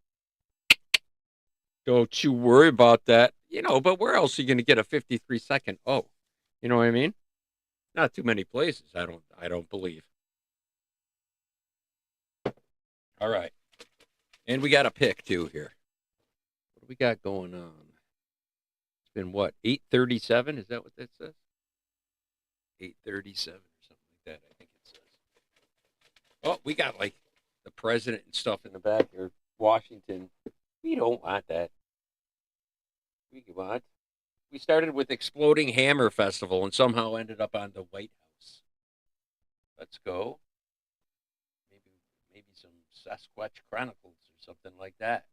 Don't you worry about that. You know, but where else are you going to get a 53-second? Oh, you know what I mean? Not too many places. I don't believe. All right. And we got a pick too here. What do we got going on? It's been what? 8:37? Is that what that says? 8:37 or something like that, I think it says. Oh, we got like the president and stuff in the back here. Washington. We don't want that. We started with Exploding Hammer Festival and somehow ended up on the White House. Let's go. Maybe some Sasquatch Chronicles or something like that.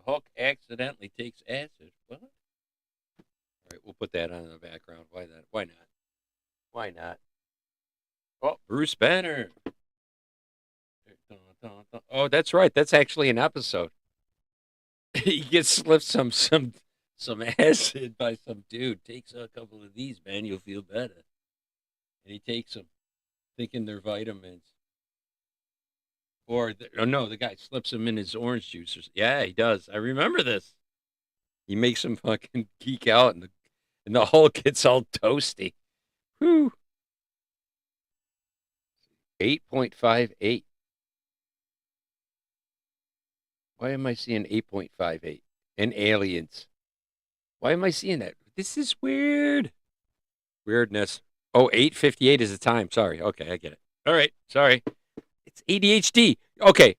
Hulk accidentally takes acid. What? All right, we'll put that on in the background. Why not? Why not? Why not? Oh, Bruce Banner. Oh, that's right. That's actually an episode. He gets slipped some acid by some dude. Takes a couple of these, man. You'll feel better. And he takes them, thinking they're vitamins. Or no, the guy slips them in his orange juice. Yeah, he does. I remember this. He makes him fucking geek out, and the Hulk gets all toasty. Whew. 8.58. Why am I seeing 8.58? And aliens. Why am I seeing that? This is weird. Weirdness. Oh, 8:58 is the time. Sorry. Okay, I get it. All right. Sorry. It's ADHD. Okay,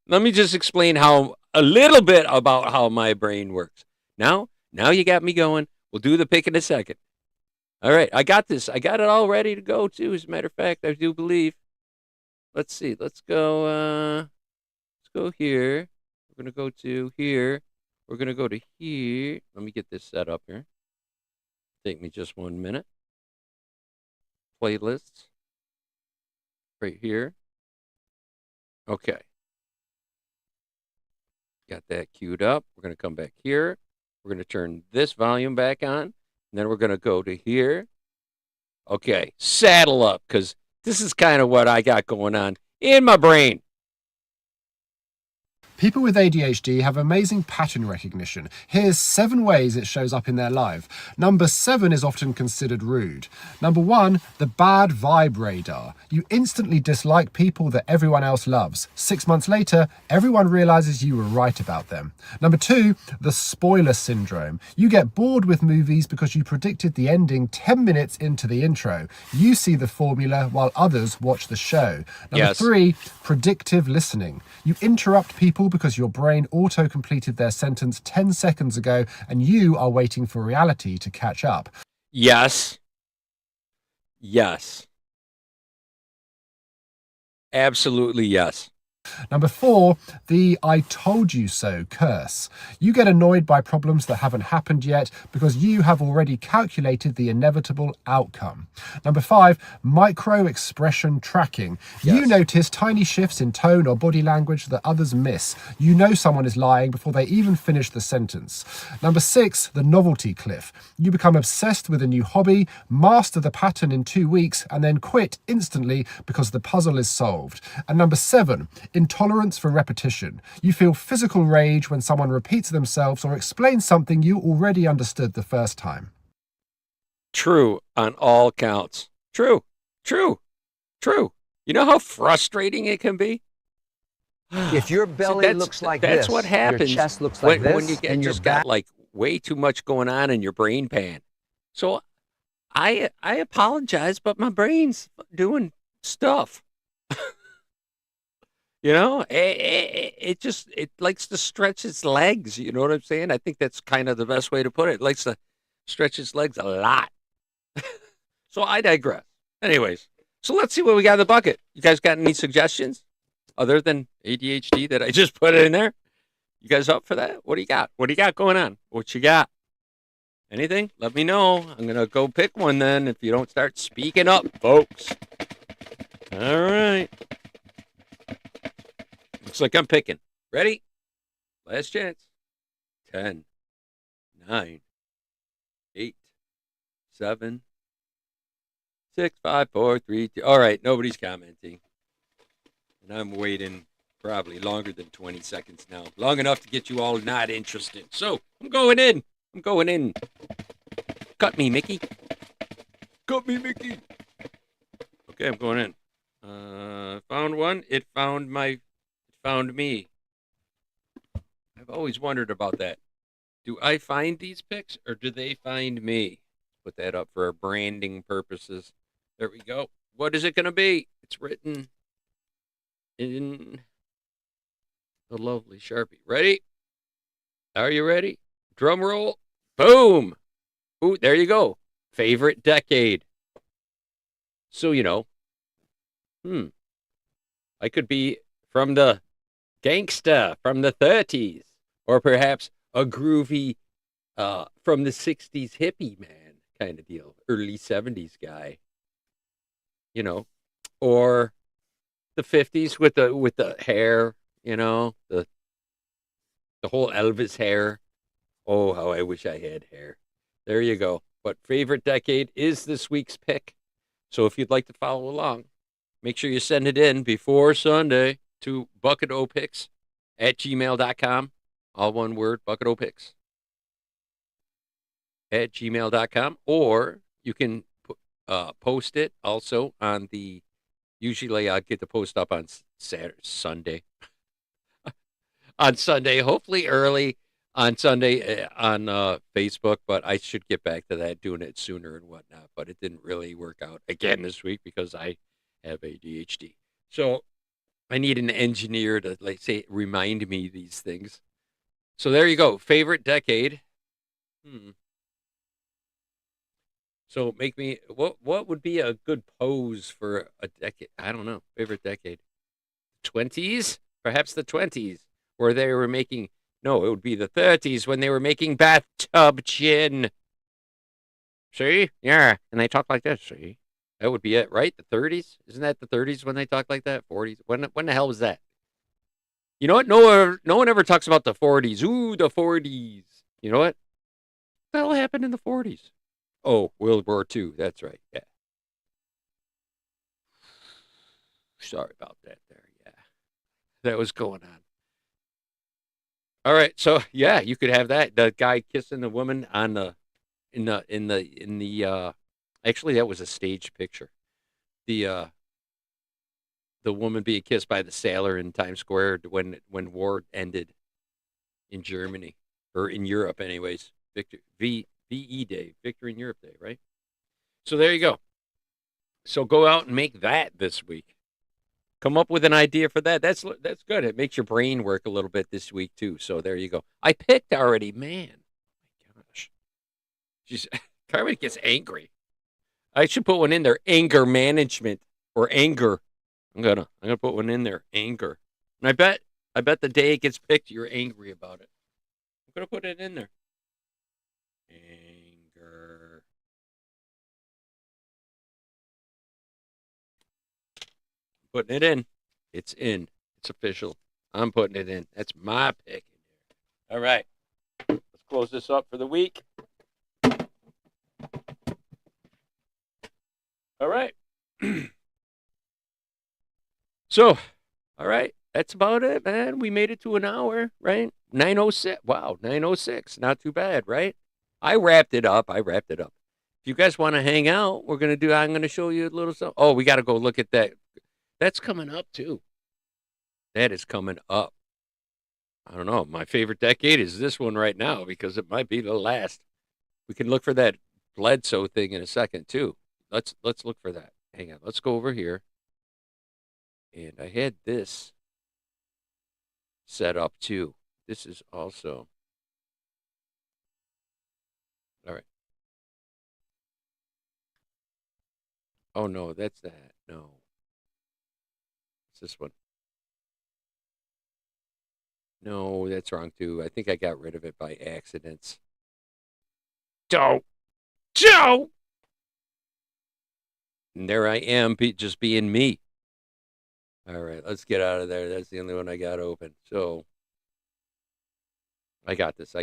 let me just explain a little bit about how my brain works. Now you got me going. We'll do the pick in a second. All right, I got this. I got it all ready to go, too. As a matter of fact, I do believe. Let's see. Let's go here. We're going to go to here. We're going to go to here. Let me get this set up here. Take me just 1 minute. Playlists. Right here. Okay. Got that queued up. We're going to come back here. We're going to turn this volume back on. And then we're going to go to here. Okay. Saddle up, because this is kind of what I got going on in my brain. People with ADHD have amazing pattern recognition. Here's 7 ways it shows up in their life. Number 7 is often considered rude. Number 1, the bad vibe radar. You instantly dislike people that everyone else loves. 6 months later, everyone realizes you were right about them. Number 2, the spoiler syndrome. You get bored with movies because you predicted the ending 10 minutes into the intro. You see the formula while others watch the show. Number 3, predictive listening. You interrupt people because your brain auto-completed their sentence 10 seconds ago and you are waiting for reality to catch up. Yes. Absolutely yes. Number 4, the I told you so curse. You get annoyed by problems that haven't happened yet because you have already calculated the inevitable outcome. Number 5, micro expression tracking. You notice tiny shifts in tone or body language that others miss. You know someone is lying before they even finish the sentence. Number 6, the novelty cliff. You become obsessed with a new hobby, master the pattern in 2 weeks, and then quit instantly because the puzzle is solved. And number 7, intolerance for repetition. You feel physical rage when someone repeats themselves or explains something you already understood the first time. True on all counts. True. You know how frustrating it can be? If your belly looks like this, that's what happens your chest looks like this, when you get and your just back. got like way too much going on in your brain pan. So I apologize, but my brain's doing stuff. You know, it likes to stretch its legs. You know what I'm saying? I think that's kind of the best way to put it. It likes to stretch its legs a lot. So I digress. Anyways, so let's see what we got in the bucket. You guys got any suggestions other than ADHD that I just put in there? You guys up for that? What do you got? What do you got going on? What you got? Anything? Let me know. I'm going to go pick one then if you don't start speaking up, folks. All right. Looks like I'm picking. Ready? Last chance. 10, 9, 8, 7, 6, 5, 4, 3, 2. All right, nobody's commenting. And I'm waiting probably longer than 20 seconds now. Long enough to get you all not interested. So I'm going in. Cut me, Mickey. Okay, I'm going in. Found one. It found me. I've always wondered about that. Do I find these pics or do they find me? Put that up for branding purposes. There we go. What is it going to be? It's written in the lovely Sharpie. Ready? Are you ready? Drum roll. Boom. Ooh, there you go. Favorite decade. So, you know, I could be from the gangsta from the 30s, or perhaps a groovy from the 60s hippie man kind of deal, early 70s guy, you know, or the 50s with the hair, you know, the whole Elvis hair. Oh, how I wish I had hair. There you go. But favorite decade is this week's pick. So if you'd like to follow along, make sure you send it in before Sunday to bucketopics@gmail.com. All one word, bucketopics@gmail.com. Or you can post it also on the, usually I get the post up on Sunday. On Sunday, hopefully early on Sunday on Facebook, but I should get back to that, doing it sooner and whatnot. But it didn't really work out again this week because I have ADHD. So I need an engineer to, like, say, remind me these things. So there you go. Favorite decade. So make me, what would be a good pose for a decade? I don't know. Favorite decade. 20s? Perhaps the 20s, where they were making, no, it would be the 30s when they were making bathtub gin. See? Yeah. And they talk like this. See? That would be it, right? The 30s? Isn't that the 30s when they talk like that? 40s? When the hell was that? You know what? No one ever talks about the 40s. Ooh, the 40s. You know what? What the hell happened in the 40s? Oh, World War II. That's right. Yeah. Sorry about that there. Yeah. That was going on. All right. So, yeah, you could have that. The guy kissing the woman on the actually, that was a staged picture. The woman being kissed by the sailor in Times Square when war ended in Germany, or in Europe, anyways. VE Day, Victory in Europe Day, right? So there you go. So go out and make that this week. Come up with an idea for that. That's good. It makes your brain work a little bit this week too. So there you go. I picked already, man. Oh my gosh. She's Carmen gets angry. I should put one in there. Anger management or anger. I'm gonna put one in there. Anger. And I bet the day it gets picked, you're angry about it. I'm gonna put it in there. Anger. Putting it in. It's in. It's official. I'm putting it in. That's my pick. All right. Let's close this up for the week. All right. So, all right. That's about it, man. We made it to an hour, right? 9:06. Wow, 9:06. Not too bad, right? I wrapped it up. If you guys want to hang out, I'm going to show you a little something. Oh, we got to go look at that. That's coming up, too. That is coming up. I don't know. My favorite decade is this one right now because it might be the last. We can look for that Bledsoe thing in a second, too. Let's look for that. Hang on. Let's go over here. And I had this set up, too. This is also. All right. Oh, no, that's that. No. It's this one. No, that's wrong, too. I think I got rid of it by accident. Joe! And there I am, just being me. All right, let's get out of there. That's the only one I got open. So, I got this.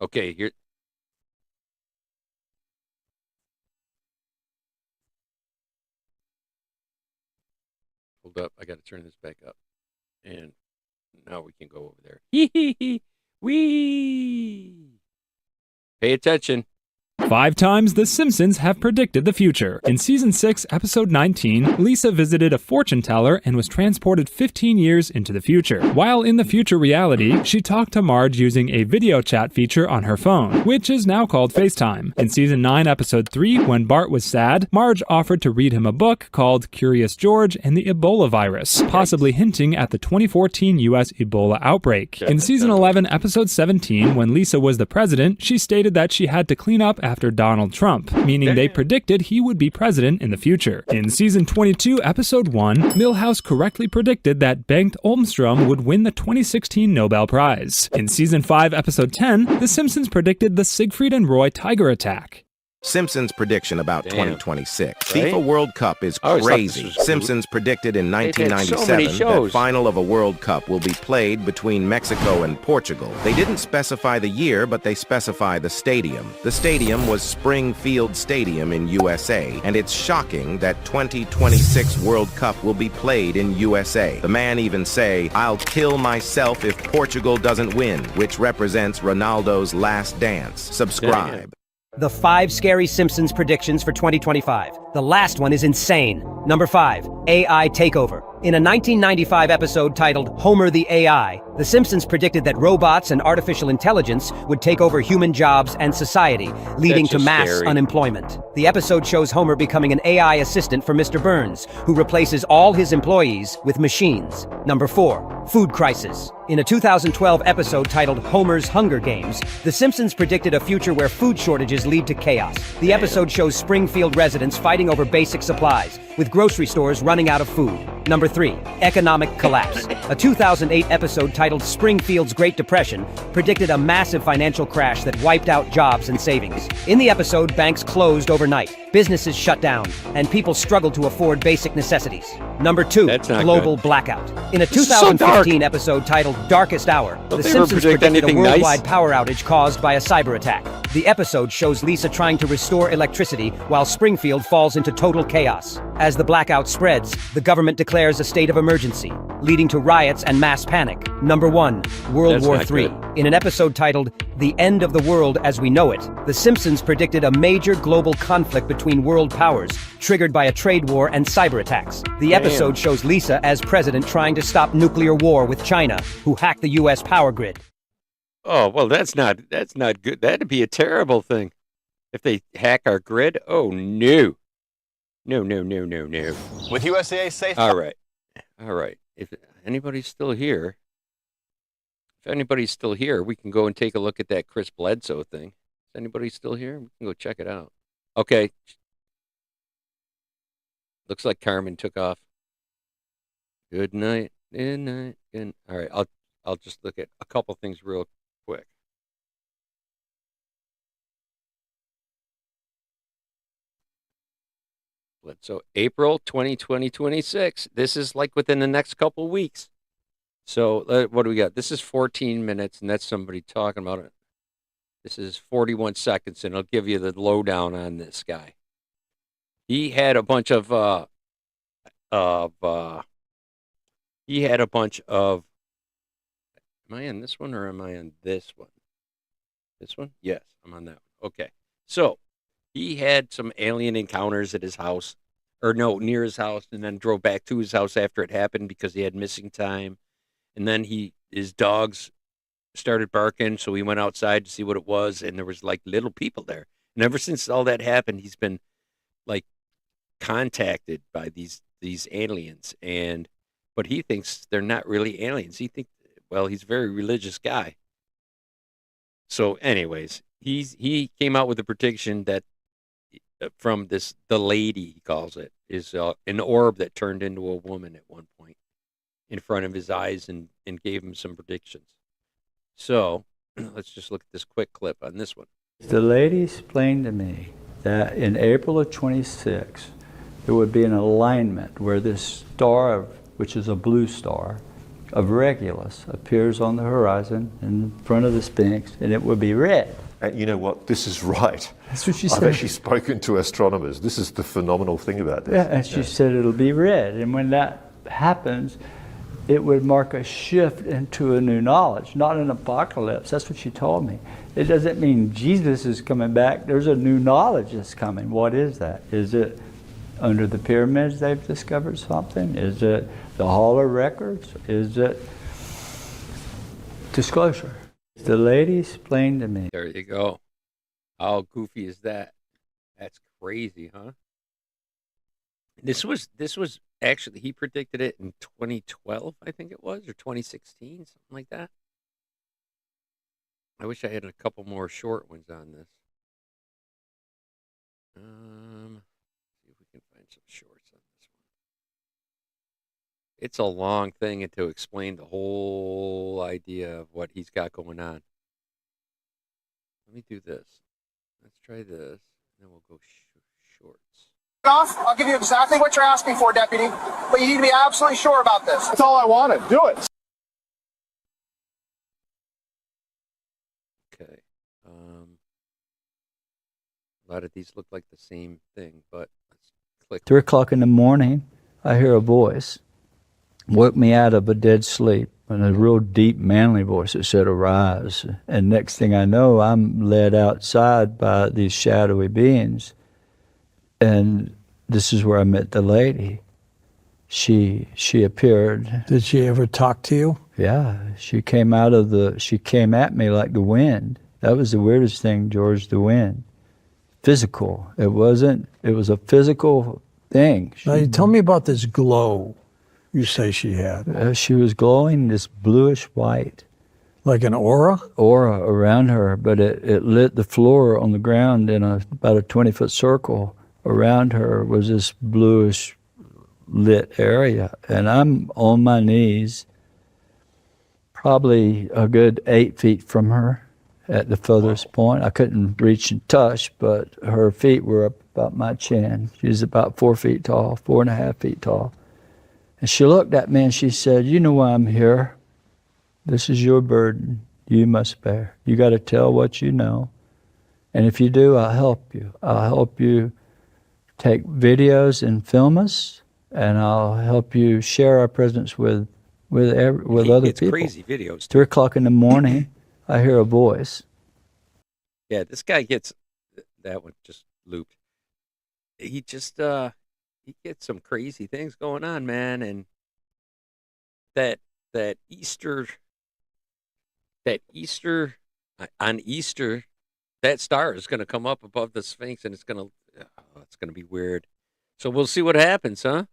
Okay, here. Hold up. I got to turn this back up. And now we can go over there. Wee! Pay attention. 5 times The Simpsons have predicted the future. In Season 6, Episode 19, Lisa visited a fortune teller and was transported 15 years into the future. While in the future reality, she talked to Marge using a video chat feature on her phone, which is now called FaceTime. In Season 9, Episode 3, when Bart was sad, Marge offered to read him a book called Curious George and the Ebola Virus, possibly hinting at the 2014 US Ebola outbreak. In Season 11, Episode 17, when Lisa was the president, she stated that she had to clean up after Donald Trump, meaning they predicted he would be president in the future. In Season 22, Episode 1, Milhouse correctly predicted that Bengt Holmstrom would win the 2016 Nobel Prize. In Season 5, Episode 10, The Simpsons predicted the Siegfried and Roy tiger attack. Simpsons prediction about 2026. Right? FIFA World Cup is crazy. Simpsons predicted in 1997 that final of a World Cup will be played between Mexico and Portugal. They didn't specify the year, but they specify the stadium. The stadium was Springfield Stadium in USA, and it's shocking that 2026 World Cup will be played in USA. The man even say, "I'll kill myself if Portugal doesn't win," which represents Ronaldo's last dance. Subscribe. The 5 scary Simpsons predictions for 2025. The last one is insane. Number 5, AI takeover. In a 1995 episode titled Homer the AI, The Simpsons predicted that robots and artificial intelligence would take over human jobs and society, leading to mass unemployment. The episode shows Homer becoming an AI assistant for Mr. Burns, who replaces all his employees with machines. Number 4, food crisis. In a 2012 episode titled Homer's Hunger Games, The Simpsons predicted a future where food shortages lead to chaos. The episode shows Springfield residents fighting over basic supplies, with grocery stores running out of food. Number 3, economic collapse. A 2008 episode titled Springfield's Great Depression predicted a massive financial crash that wiped out jobs and savings. In the episode, banks closed overnight, businesses shut down, and people struggled to afford basic necessities. Number 2, global blackout. In a 2015 episode titled Darkest Hour, The Simpsons predicted a worldwide power outage caused by a cyber attack. The episode shows Lisa trying to restore electricity while Springfield falls into total chaos. As the blackout spreads, the government declares a state of emergency, leading to riots and mass panic. Number 1, World War III. In an episode titled The End of the World as We Know It, The Simpsons predicted a major global conflict between world powers, triggered by a trade war and cyber attacks. The episode shows Lisa as president trying to stop nuclear war with China, who hacked the US power grid. Oh, well, that's not good. That'd be a terrible thing if they hack our grid. Oh, no. No. With USAA safe. All right. If anybody's still here, we can go and take a look at that Chris Bledsoe thing. Is anybody still here? We can go check it out. Okay. Looks like Carmen took off. Good night. Good night. Good. All right, I'll just look at a couple things real quick. So April 2026. This is like within the next couple weeks. So what do we got? This is 14 minutes, and that's somebody talking about it. This is 41 seconds, and I'll give you the lowdown on this guy. He had a bunch of he had a bunch of. Am I on this one or am I on this one? This one? Yes, I'm on that one. Okay. So he had some alien encounters at his house, or no, near his house, and then drove back to his house after it happened because he had missing time. And then his dogs started barking, so he went outside to see what it was, and there was like little people there. And ever since all that happened, he's been like contacted by these aliens, but he thinks they're not really aliens. He's a very religious guy. So, anyways, he came out with a prediction that from the lady, he calls it, is an orb that turned into a woman at one point in front of his eyes and gave him some predictions. So let's just look at this quick clip on this one. The lady explained to me that in April of 26, there would be an alignment where this star, which is a blue star, of Regulus appears on the horizon in front of the Sphinx, and it would be red. And you know what? This is right. That's what she said. I've actually spoken to astronomers. This is the phenomenal thing about this. Yeah, and she said it'll be red. And when that happens, it would mark a shift into a new knowledge, not an apocalypse. That's what she told me. It doesn't mean Jesus is coming back. There's a new knowledge that's coming. What is that? Is it under the pyramids they've discovered something? Is it the Hall of Records? Is it disclosure? The lady explained to me. There you go. How goofy is that? That's crazy, huh? This was actually, he predicted it in 2012, I think it was, or 2016, something like that. I wish I had a couple more short ones on this. See if we can find some shorts on this one. It's a long thing to explain the whole idea of what he's got going on. Let me do this. Let's try this, and then we'll go shorts. Off. I'll give you exactly what you're asking for, Deputy, but you need to be absolutely sure about this. That's all I wanted. Do it. Okay. A lot of these look like the same thing, but let's click. 3 o'clock in the morning, I hear a voice. Woke me out of a dead sleep, and a real deep, manly voice that said, "Arise." And next thing I know, I'm led outside by these shadowy beings. And this is where I met the lady. She appeared. Did she ever talk to you? Yeah, she came at me like the wind. That was the weirdest thing, George, the wind. Physical. It was a physical thing. Now, you tell me about this glow you say she had. She was glowing this bluish white. Like an aura? Aura around her, but it lit the floor on the ground in about a 20-foot circle. Around her was this bluish lit area, and I'm on my knees, probably a good 8 feet from her at the furthest point. I couldn't reach and touch, but her feet were up about my chin. She's about 4 feet tall, 4.5 feet tall. And she looked at me and she said, "You know why I'm here. This is your burden. You must bear. You got to tell what you know. And if you do, I'll help you. I'll help you take videos and film us, and I'll help you share our presence with other people." It's crazy videos. 3 o'clock in the morning, I hear a voice. Yeah, this guy gets that one just looped. He just he gets some crazy things going on, man, and that Easter on Easter, that star is going to come up above the Sphinx, and it's going to be weird. So we'll see what happens, huh?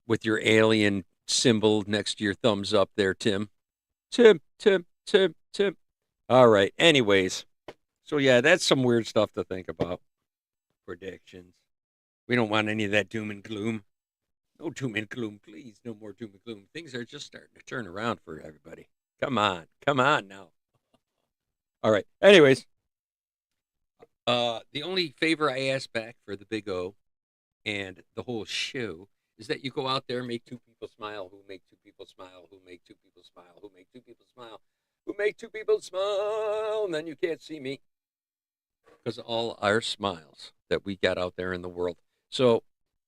With your alien symbol next to your thumbs up there, Tim. Tim. All right. Anyways, so yeah, that's some weird stuff to think about. Predictions. We don't want any of that doom and gloom. No doom and gloom, please. No more doom and gloom. Things are just starting to turn around for everybody. Come on now. All right. Anyways, the only favor I ask back for the Big O and the whole show is that you go out there and make two people smile, who make two people smile, who make two people smile, who make two people smile, who make two people smile, and then you can't see me because all our smiles that we got out there in the world. So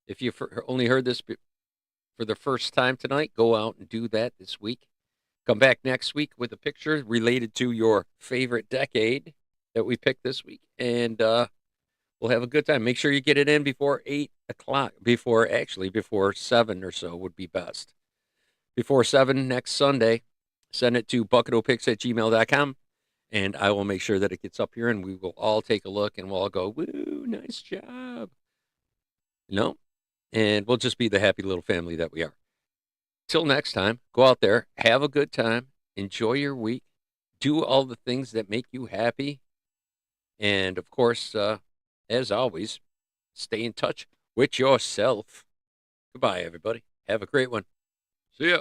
if you only heard this for the first time tonight, go out and do that this week. Come back next week with a picture related to your favorite decade that we picked this week, and we'll have a good time. Make sure you get it in before 8 o'clock, before 7 or so would be best. Before 7 next Sunday, send it to bucketopicks@gmail.com, and I will make sure that it gets up here, and we will all take a look, and we'll all go, woo, nice job. And we'll just be the happy little family that we are. Till next time, go out there, have a good time, enjoy your week, do all the things that make you happy, and of course, as always, stay in touch with yourself. Goodbye, everybody. Have a great one. See ya.